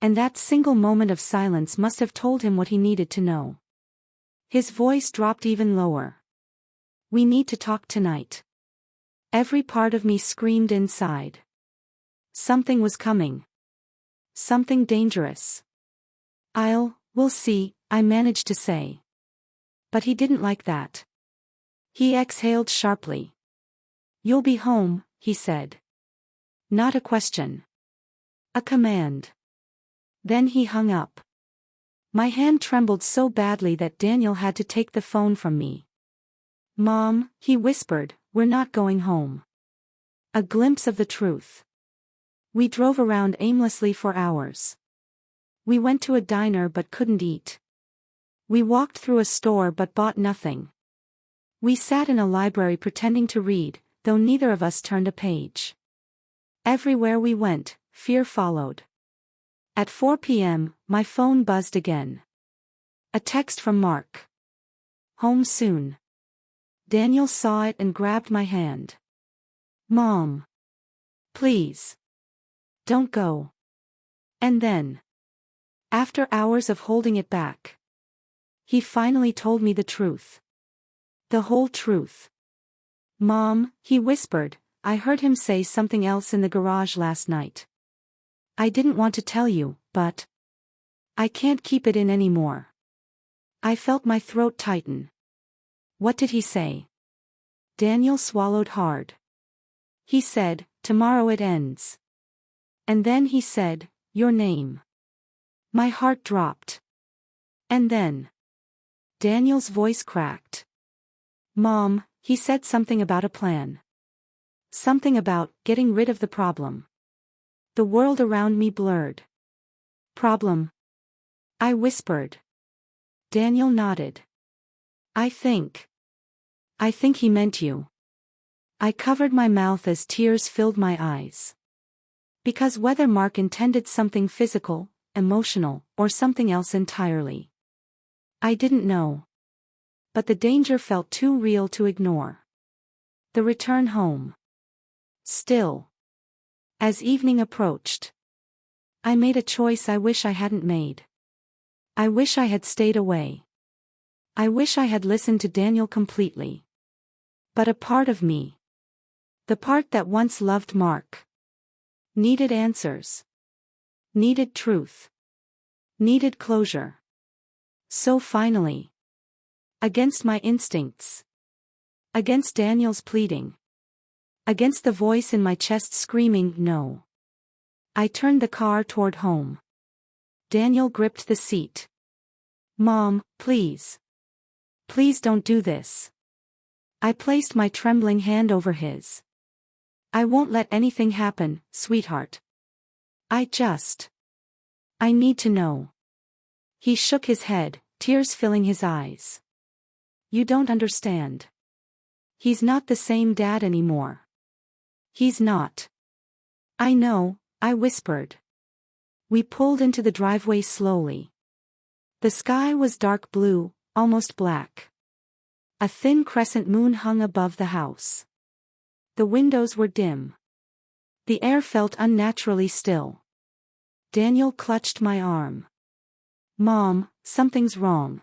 And that single moment of silence must have told him what he needed to know. His voice dropped even lower. We need to talk tonight. Every part of me screamed inside. Something was coming. Something dangerous. We'll see, I managed to say. But he didn't like that. He exhaled sharply. You'll be home, he said. Not a question. A command. Then he hung up. My hand trembled so badly that Daniel had to take the phone from me. Mom, he whispered, we're not going home. A glimpse of the truth. We drove around aimlessly for hours. We went to a diner but couldn't eat. We walked through a store but bought nothing. We sat in a library pretending to read, though neither of us turned a page. Everywhere we went, fear followed. At 4 p.m., my phone buzzed again. A text from Mark. Home soon. Daniel saw it and grabbed my hand. Mom. Please. Don't go. And then, after hours of holding it back, he finally told me the truth. The whole truth. Mom, he whispered, I heard him say something else in the garage last night. I didn't want to tell you, but I can't keep it in anymore. I felt my throat tighten. What did he say? Daniel swallowed hard. He said, tomorrow it ends. And then he said, your name. My heart dropped. And then Daniel's voice cracked. Mom, he said something about a plan. Something about getting rid of the problem. The world around me blurred. Problem? I whispered. Daniel nodded. I think he meant you. I covered my mouth as tears filled my eyes. Because whether Mark intended something physical, emotional, or something else entirely, I didn't know. But the danger felt too real to ignore. The return home. Still. As evening approached, I made a choice I wish I hadn't made. I wish I had stayed away. I wish I had listened to Daniel completely. But a part of me, the part that once loved Mark, needed answers. Needed truth. Needed closure. So finally, against my instincts, against Daniel's pleading, against the voice in my chest screaming no, I turned the car toward home. Daniel gripped the seat. Mom, please. Please don't do this. I placed my trembling hand over his. I won't let anything happen, sweetheart. I need to know. He shook his head, tears filling his eyes. You don't understand. He's not the same dad anymore. He's not. I know, I whispered. We pulled into the driveway slowly. The sky was dark blue, almost black. A thin crescent moon hung above the house. The windows were dim. The air felt unnaturally still. Daniel clutched my arm. Mom, something's wrong.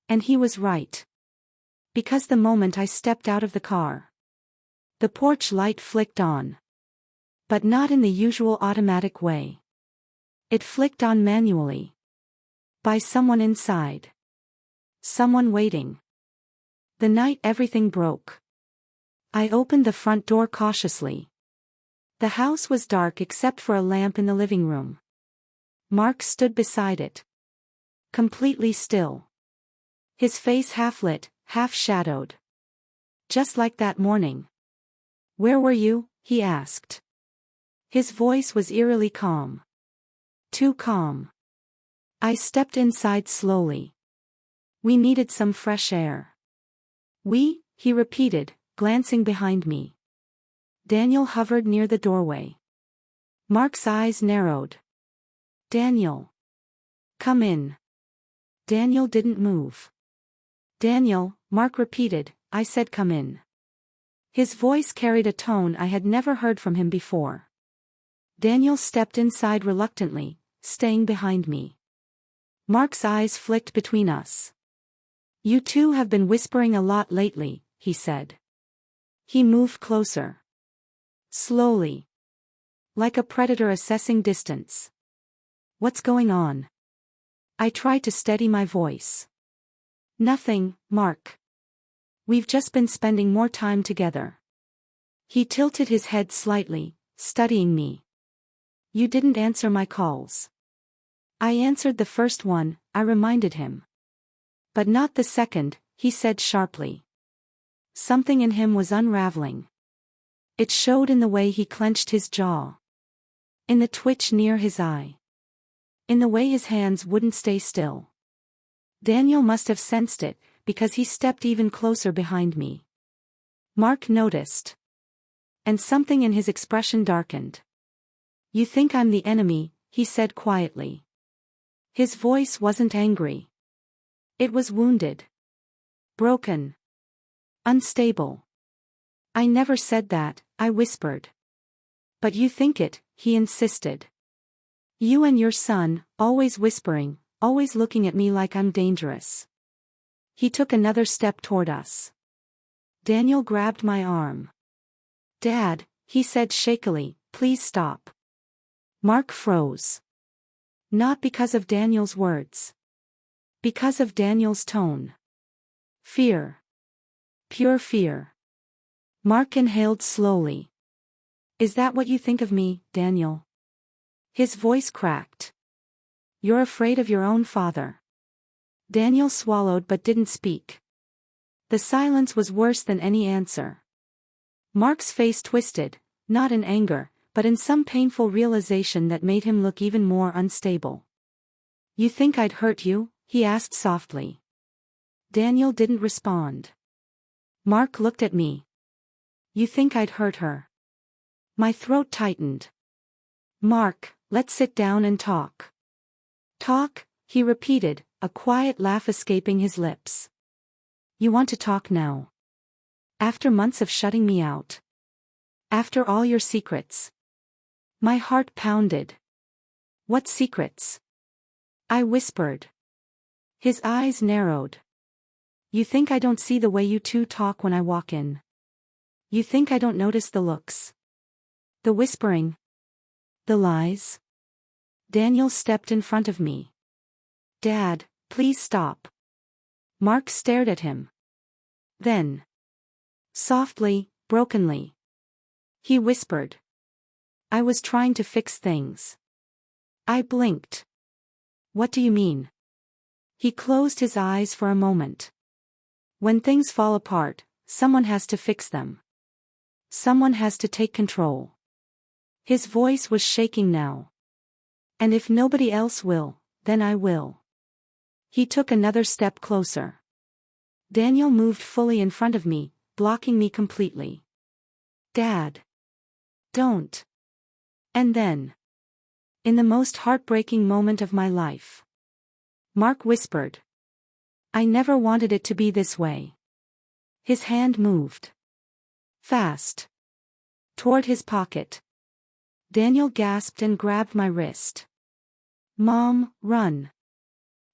And he was right. Because the moment I stepped out of the car, the porch light flicked on. But not in the usual automatic way. It flicked on manually. By someone inside. Someone waiting. The night everything broke. I opened the front door cautiously. The house was dark except for a lamp in the living room. Mark stood beside it. Completely still. His face half-lit, half-shadowed. Just like that morning. Where were you? He asked. His voice was eerily calm. Too calm. I stepped inside slowly. We needed some fresh air. He repeated, glancing behind me. Daniel hovered near the doorway. Mark's eyes narrowed. Daniel. Come in. Daniel didn't move. Daniel, Mark repeated, I said come in. His voice carried a tone I had never heard from him before. Daniel stepped inside reluctantly, staying behind me. Mark's eyes flicked between us. You two have been whispering a lot lately, he said. He moved closer. Slowly. Like a predator assessing distance. What's going on? I tried to steady my voice. Nothing, Mark. We've just been spending more time together. He tilted his head slightly, studying me. You didn't answer my calls. I answered the first one, I reminded him. But not the second, he said sharply. Something in him was unraveling. It showed in the way he clenched his jaw. In the twitch near his eye. In the way his hands wouldn't stay still. Daniel must have sensed it, because he stepped even closer behind me. Mark noticed. And something in his expression darkened. You think I'm the enemy, he said quietly. His voice wasn't angry. It was wounded. Broken. Unstable. I never said that, I whispered. But you think it, he insisted. You and your son, always whispering, always looking at me like I'm dangerous. He took another step toward us. Daniel grabbed my arm. Dad, he said shakily, please stop. Mark froze. Not because of Daniel's words. Because of Daniel's tone. Fear. Pure fear. Mark inhaled slowly. Is that what you think of me, Daniel? His voice cracked. You're afraid of your own father. Daniel swallowed but didn't speak. The silence was worse than any answer. Mark's face twisted, not in anger, but in some painful realization that made him look even more unstable. You think I'd hurt you? He asked softly. Daniel didn't respond. Mark looked at me. You think I'd hurt her? My throat tightened. Mark, let's sit down and talk. Talk, he repeated, a quiet laugh escaping his lips. You want to talk now? After months of shutting me out? After all your secrets? My heart pounded. What secrets? I whispered. His eyes narrowed. You think I don't see the way you two talk when I walk in? You think I don't notice the looks? The whispering? The lies? Daniel stepped in front of me. Dad, please stop. Mark stared at him. Then, softly, brokenly, he whispered. I was trying to fix things. I blinked. What do you mean? He closed his eyes for a moment. When things fall apart, someone has to fix them. Someone has to take control. His voice was shaking now. And if nobody else will, then I will. He took another step closer. Daniel moved fully in front of me, blocking me completely. Dad. Don't. And then, in the most heartbreaking moment of my life, Mark whispered. I never wanted it to be this way. His hand moved. Fast. Toward his pocket. Daniel gasped and grabbed my wrist. Mom, run.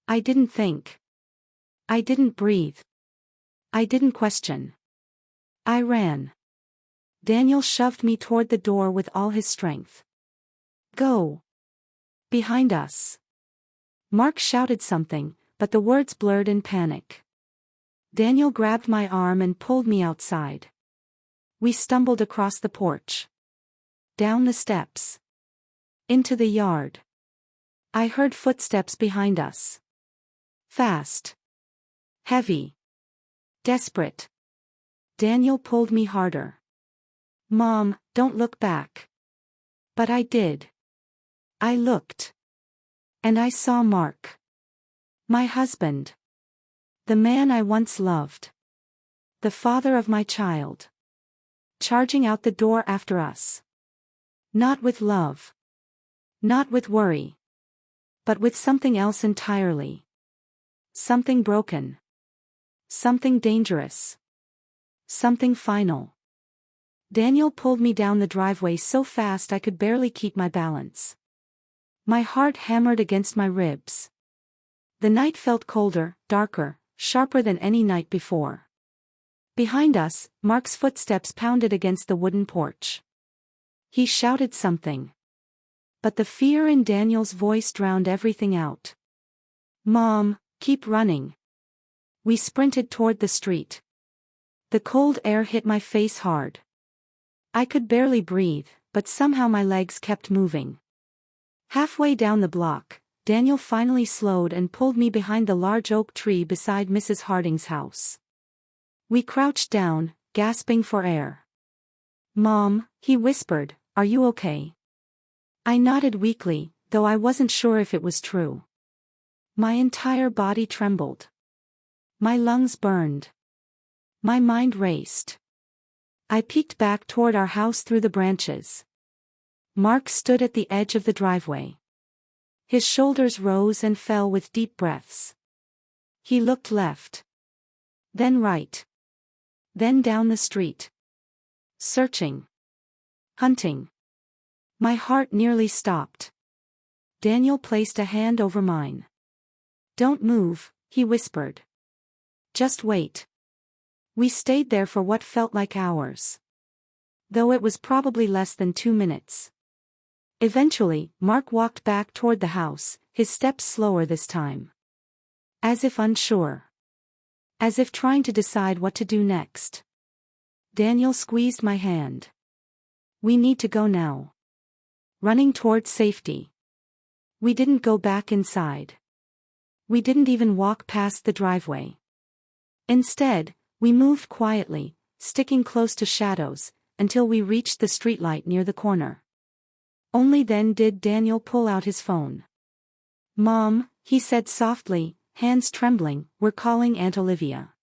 I didn't think. I didn't breathe. I didn't question. I ran. Daniel shoved me toward the door with all his strength. Go. Behind us. Mark shouted something, but the words blurred in panic. Daniel grabbed my arm and pulled me outside. We stumbled across the porch. Down the steps. Into the yard. I heard footsteps behind us. Fast. Heavy. Desperate. Daniel pulled me harder. Mom, don't look back. But I did. I looked. And I saw Mark. My husband. The man I once loved. The father of my child. Charging out the door after us. Not with love. Not with worry. But with something else entirely. Something broken. Something dangerous. Something final. Daniel pulled me down the driveway so fast I could barely keep my balance. My heart hammered against my ribs. The night felt colder, darker, sharper than any night before. Behind us, Mark's footsteps pounded against the wooden porch. He shouted something. But the fear in Daniel's voice drowned everything out. Mom, keep running. We sprinted toward the street. The cold air hit my face hard. I could barely breathe, but somehow my legs kept moving. Halfway down the block, Daniel finally slowed and pulled me behind the large oak tree beside Mrs. Harding's house. We crouched down, gasping for air. Mom, he whispered, are you okay? I nodded weakly, though I wasn't sure if it was true. My entire body trembled. My lungs burned. My mind raced. I peeked back toward our house through the branches. Mark stood at the edge of the driveway. His shoulders rose and fell with deep breaths. He looked left. Then right. Then down the street. Searching. Hunting. My heart nearly stopped. Daniel placed a hand over mine. Don't move, he whispered. Just wait. We stayed there for what felt like hours. Though it was probably less than 2 minutes. Eventually, Mark walked back toward the house, his steps slower this time. As if unsure. As if trying to decide what to do next. Daniel squeezed my hand. We need to go now. Running toward safety. We didn't go back inside. We didn't even walk past the driveway. Instead, we moved quietly, sticking close to shadows, until we reached the streetlight near the corner. Only then did Daniel pull out his phone. Mom, he said softly, hands trembling, we're calling Aunt Olivia.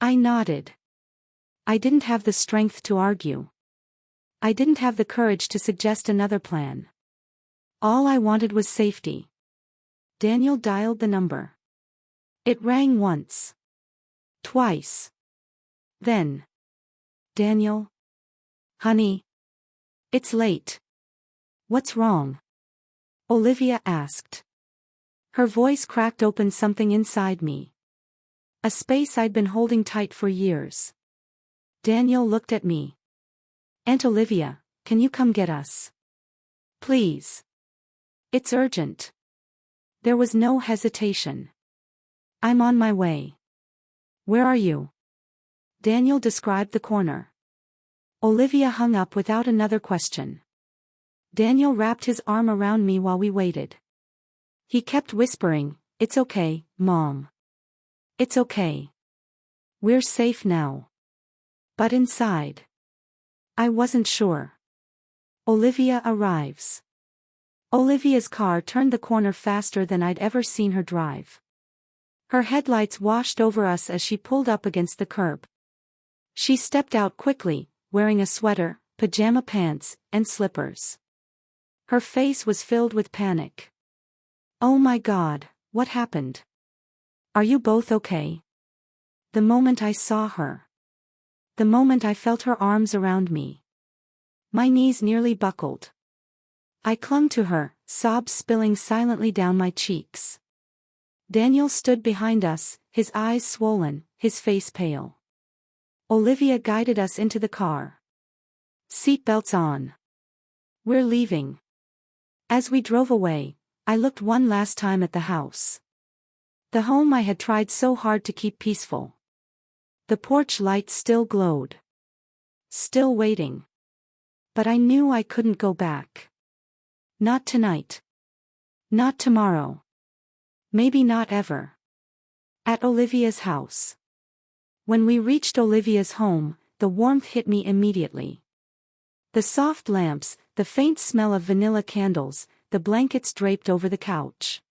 I nodded. I didn't have the strength to argue. I didn't have the courage to suggest another plan. All I wanted was safety. Daniel dialed the number. It rang once. Twice. Then. Daniel? Honey? It's late. What's wrong? Olivia asked. Her voice cracked open something inside me. A space I'd been holding tight for years. Daniel looked at me. Aunt Olivia, can you come get us? Please. It's urgent. There was no hesitation. I'm on my way. Where are you? Daniel described the corner. Olivia hung up without another question. Daniel wrapped his arm around me while we waited. He kept whispering, "It's okay, Mom. It's okay. We're safe now." But inside, I wasn't sure. Olivia arrives. Olivia's car turned the corner faster than I'd ever seen her drive. Her headlights washed over us as she pulled up against the curb. She stepped out quickly, wearing a sweater, pajama pants, and slippers. Her face was filled with panic. Oh my God, what happened? Are you both okay? The moment I saw her. The moment I felt her arms around me. My knees nearly buckled. I clung to her, sobs spilling silently down my cheeks. Daniel stood behind us, his eyes swollen, his face pale. Olivia guided us into the car. Seatbelts on. We're leaving. As we drove away, I looked one last time at the house. The home I had tried so hard to keep peaceful. The porch light still glowed. Still waiting. But I knew I couldn't go back. Not tonight. Not tomorrow. Maybe not ever. At Olivia's house. When we reached Olivia's home, the warmth hit me immediately. The soft lamps, the faint smell of vanilla candles, the blankets draped over the couch.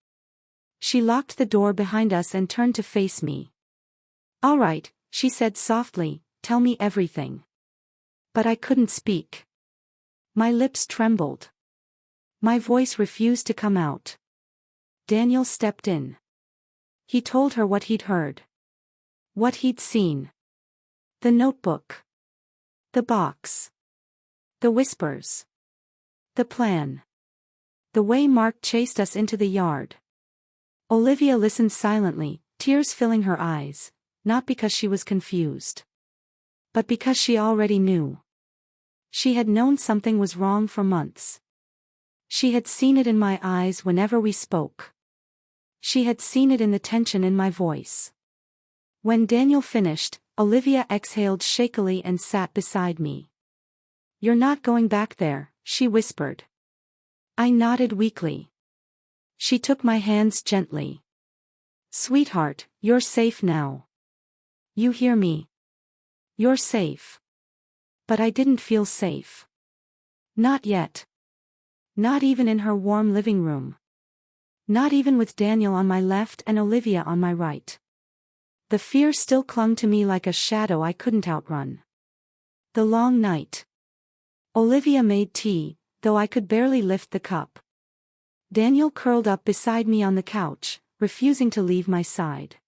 She locked the door behind us and turned to face me. "All right," she said softly, "tell me everything." But I couldn't speak. My lips trembled. My voice refused to come out. Daniel stepped in. He told her what he'd heard. What he'd seen. The notebook. The box. The whispers. The plan. The way Mark chased us into the yard. Olivia listened silently, tears filling her eyes, not because she was confused. But because she already knew. She had known something was wrong for months. She had seen it in my eyes whenever we spoke. She had seen it in the tension in my voice. When Daniel finished, Olivia exhaled shakily and sat beside me. "You're not going back there," she whispered. I nodded weakly. She took my hands gently. "Sweetheart, you're safe now. You hear me? You're safe." But I didn't feel safe. Not yet. Not even in her warm living room. Not even with Daniel on my left and Olivia on my right. The fear still clung to me like a shadow I couldn't outrun. The long night. Olivia made tea, though I could barely lift the cup. Daniel curled up beside me on the couch, refusing to leave my side.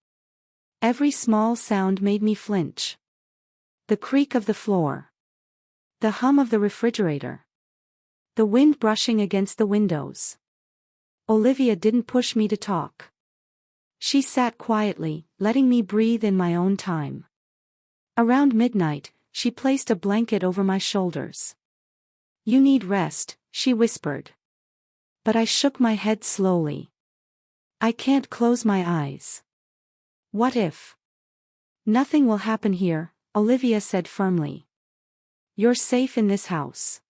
Every small sound made me flinch. The creak of the floor. The hum of the refrigerator. The wind brushing against the windows. Olivia didn't push me to talk. She sat quietly, letting me breathe in my own time. Around midnight, she placed a blanket over my shoulders. "You need rest," she whispered. But I shook my head slowly. "I can't close my eyes." "What if?" "Nothing will happen here," Olivia said firmly. "You're safe in this house."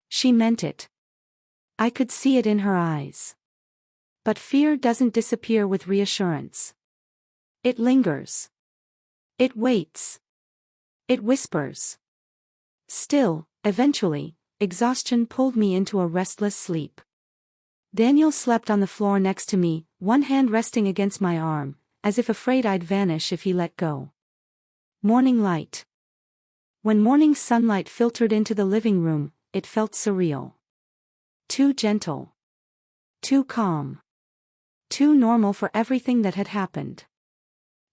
She meant it. I could see it in her eyes. But fear doesn't disappear with reassurance. It lingers. It waits. It whispers. Still, eventually, exhaustion pulled me into a restless sleep. Daniel slept on the floor next to me, one hand resting against my arm, as if afraid I'd vanish if he let go. Morning light. When morning sunlight filtered into the living room, it felt surreal. Too gentle. Too calm. Too normal for everything that had happened.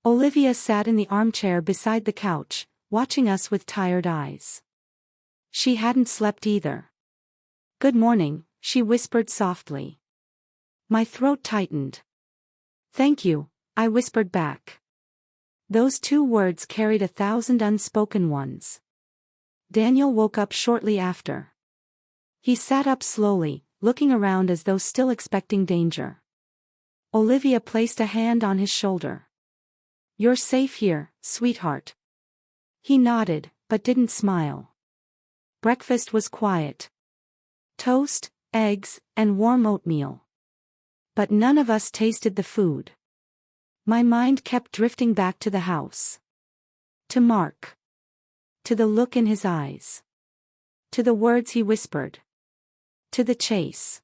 Olivia sat in the armchair beside the couch, watching us with tired eyes. She hadn't slept either. "Good morning," she whispered softly. My throat tightened. "Thank you," I whispered back. Those two words carried 1,000 unspoken ones. Daniel woke up shortly after. He sat up slowly, looking around as though still expecting danger. Olivia placed a hand on his shoulder. "You're safe here, sweetheart." He nodded, but didn't smile. Breakfast was quiet. Toast, eggs, and warm oatmeal. But none of us tasted the food. My mind kept drifting back to the house. To Mark. To the look in his eyes. To the words he whispered. To the chase.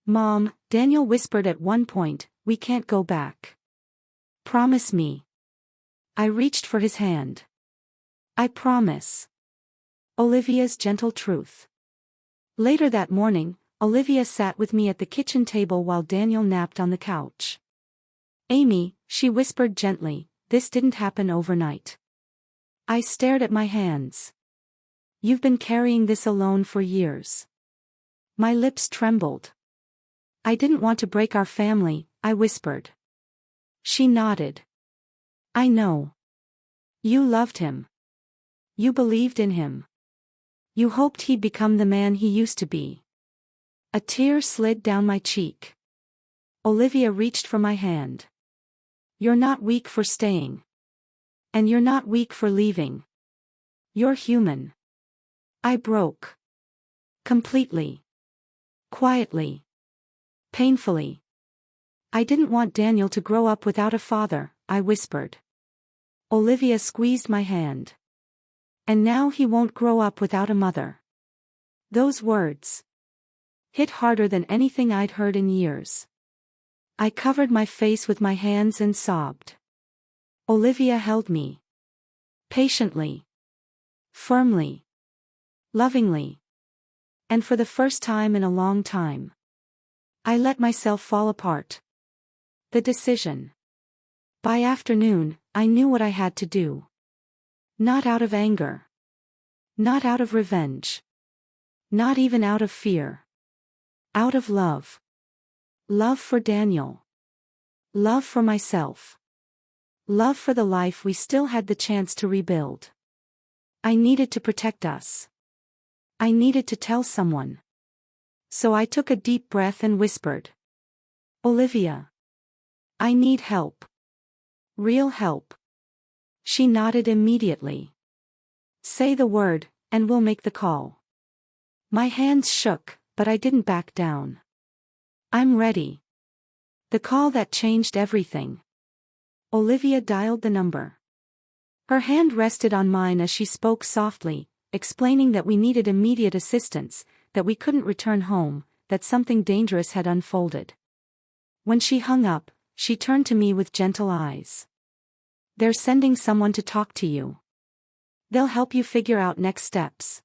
"Mom," Daniel whispered at one point, "we can't go back. Promise me." I reached for his hand. "I promise." Olivia's gentle truth. Later that morning, Olivia sat with me at the kitchen table while Daniel napped on the couch. "Amy," she whispered gently, "this didn't happen overnight." I stared at my hands. "You've been carrying this alone for years." My lips trembled. "I didn't want to break our family," I whispered. She nodded. "I know. You loved him. You believed in him. You hoped he'd become the man he used to be." A tear slid down my cheek. Olivia reached for my hand. "You're not weak for staying. And you're not weak for leaving. You're human." I broke. Completely. Quietly. Painfully. "I didn't want Daniel to grow up without a father," I whispered. Olivia squeezed my hand. "And now he won't grow up without a mother." Those words hit harder than anything I'd heard in years. I covered my face with my hands and sobbed. Olivia held me. Patiently. Firmly. Lovingly. And for the first time in a long time, I let myself fall apart. The decision. By afternoon, I knew what I had to do. Not out of anger. Not out of revenge. Not even out of fear. Out of love. Love for Daniel. Love for myself. Love for the life we still had the chance to rebuild. I needed to protect us. I needed to tell someone. So I took a deep breath and whispered. "Olivia. I need help. Real help." She nodded immediately. "Say the word, and we'll make the call." My hands shook, but I didn't back down. "I'm ready." The call that changed everything. Olivia dialed the number. Her hand rested on mine as she spoke softly, explaining that we needed immediate assistance, that we couldn't return home, that something dangerous had unfolded. When she hung up, she turned to me with gentle eyes. "They're sending someone to talk to you. They'll help you figure out next steps.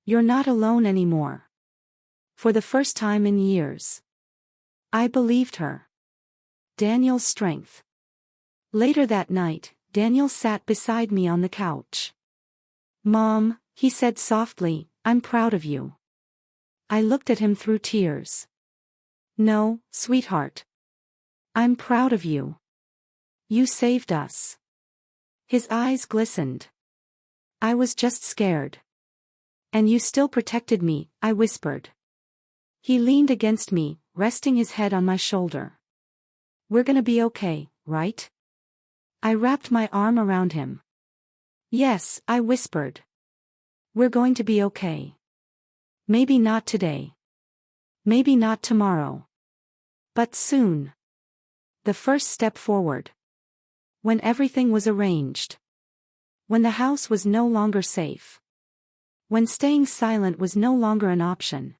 You're not alone anymore." For the first time in years. I believed her. Daniel's strength. Later that night, Daniel sat beside me on the couch. "Mom," he said softly, "I'm proud of you." I looked at him through tears. "No, sweetheart. I'm proud of you. You saved us." His eyes glistened. "I was just scared." "And you still protected me," I whispered. He leaned against me, resting his head on my shoulder. "We're gonna be okay, right?" I wrapped my arm around him. "Yes," I whispered. "We're going to be okay. Maybe not today. Maybe not tomorrow. But soon." The first step forward. When everything was arranged. When the house was no longer safe. When staying silent was no longer an option.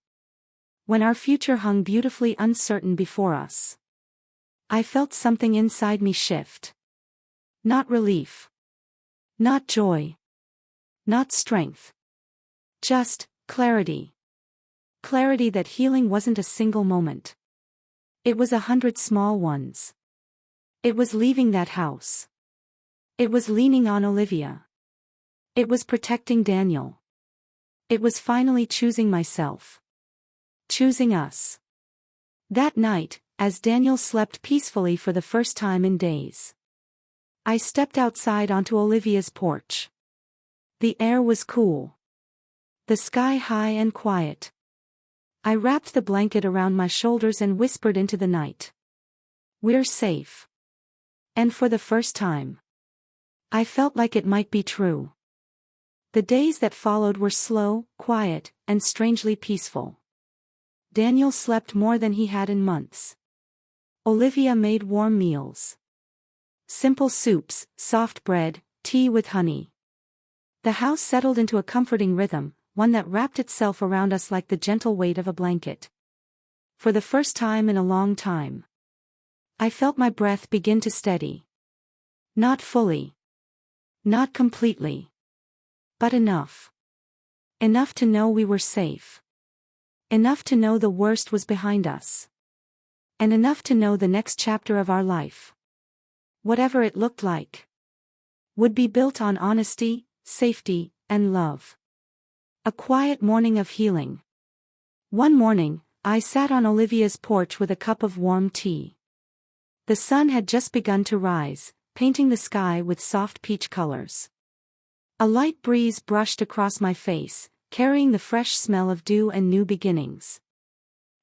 When our future hung beautifully uncertain before us. I felt something inside me shift. Not relief. Not joy. Not strength. Just clarity. Clarity that healing wasn't a single moment. It was 100 small ones. It was leaving that house. It was leaning on Olivia. It was protecting Daniel. It was finally choosing myself. Choosing us. That night, as Daniel slept peacefully for the first time in days, I stepped outside onto Olivia's porch. The air was cool. The sky high and quiet. I wrapped the blanket around my shoulders and whispered into the night. We're safe. And for the first time, I felt like it might be true. The days that followed were slow, quiet, and strangely peaceful. Daniel slept more than he had in months. Olivia made warm meals. Simple soups, soft bread, tea with honey. The house settled into a comforting rhythm, one that wrapped itself around us like the gentle weight of a blanket. For the first time in a long time, I felt my breath begin to steady. Not fully. Not completely. But enough. Enough to know we were safe. Enough to know the worst was behind us. And enough to know the next chapter of our life, whatever it looked like, would be built on honesty, safety, and love. A quiet morning of healing. One morning, I sat on Olivia's porch with a cup of warm tea. The sun had just begun to rise, painting the sky with soft peach colors. A light breeze brushed across my face, carrying the fresh smell of dew and new beginnings.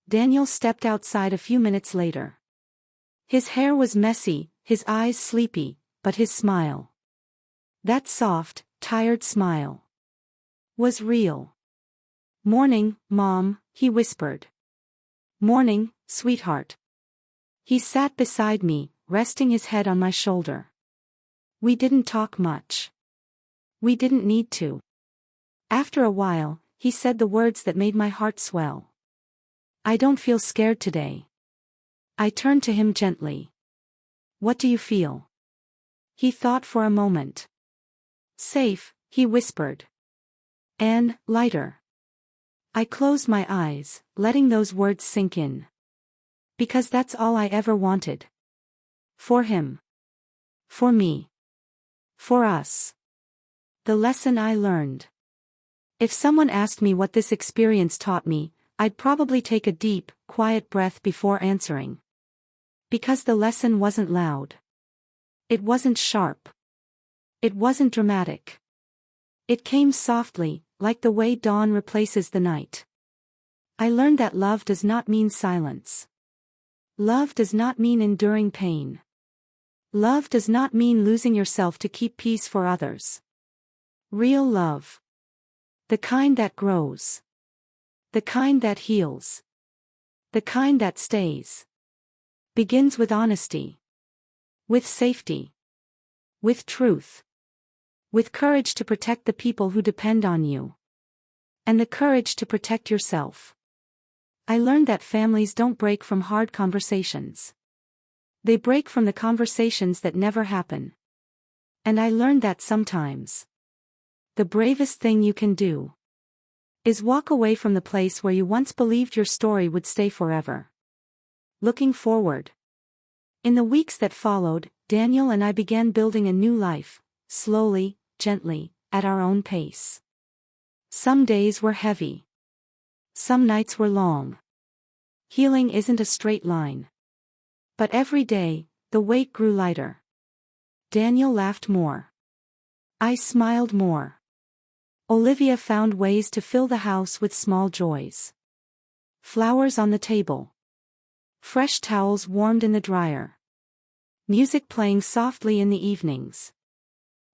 Daniel stepped outside a few minutes later. His hair was messy, his eyes sleepy, but his smile, that soft, tired smile, was real. "Morning, Mom," he whispered. "Morning, sweetheart." He sat beside me, resting his head on my shoulder. We didn't talk much. We didn't need to. After a while, he said the words that made my heart swell. "I don't feel scared today." I turned to him gently. "What do you feel?" He thought for a moment. "Safe," he whispered. "And lighter." I closed my eyes, letting those words sink in. Because that's all I ever wanted. For him. For me. For us. The lesson I learned. If someone asked me what this experience taught me, I'd probably take a deep, quiet breath before answering. Because the lesson wasn't loud. It wasn't sharp. It wasn't dramatic. It came softly, like the way dawn replaces the night. I learned that love does not mean silence. Love does not mean enduring pain. Love does not mean losing yourself to keep peace for others. Real love. The kind that grows. The kind that heals. The kind that stays. Begins with honesty. With safety. With truth. With courage to protect the people who depend on you. And the courage to protect yourself. I learned that families don't break from hard conversations. They break from the conversations that never happen. And I learned that sometimes the bravest thing you can do is walk away from the place where you once believed your story would stay forever. Looking forward. In the weeks that followed, Daniel and I began building a new life, slowly, gently, at our own pace. Some days were heavy. Some nights were long. Healing isn't a straight line. But every day, the weight grew lighter. Daniel laughed more. I smiled more. Olivia found ways to fill the house with small joys. Flowers on the table. Fresh towels warmed in the dryer. Music playing softly in the evenings.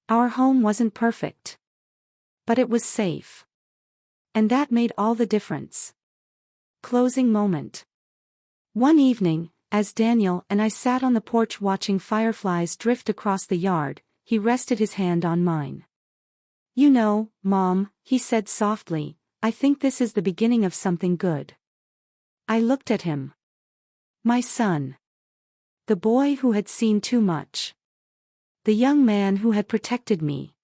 Our home wasn't perfect. But it was safe. And that made all the difference. Closing moment. One evening, as Daniel and I sat on the porch watching fireflies drift across the yard, he rested his hand on mine. "You know, Mom," he said softly, "I think this is the beginning of something good." I looked at him. My son. The boy who had seen too much. The young man who had protected me.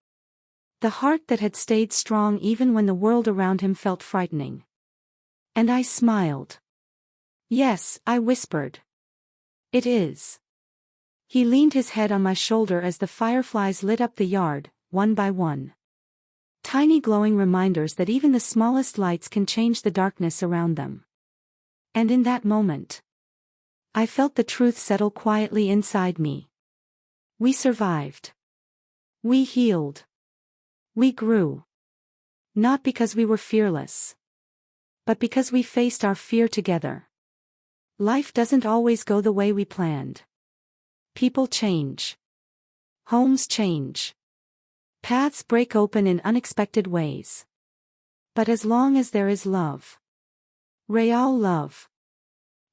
The heart that had stayed strong even when the world around him felt frightening. And I smiled. "Yes," I whispered. "It is." He leaned his head on my shoulder as the fireflies lit up the yard, one by one. Tiny glowing reminders that even the smallest lights can change the darkness around them. And in that moment, I felt the truth settle quietly inside me. We survived. We healed. We grew. Not because we were fearless, but because we faced our fear together. Life doesn't always go the way we planned. People change. Homes change. Paths break open in unexpected ways. But as long as there is love, real love,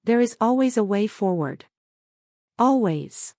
there is always a way forward. Always.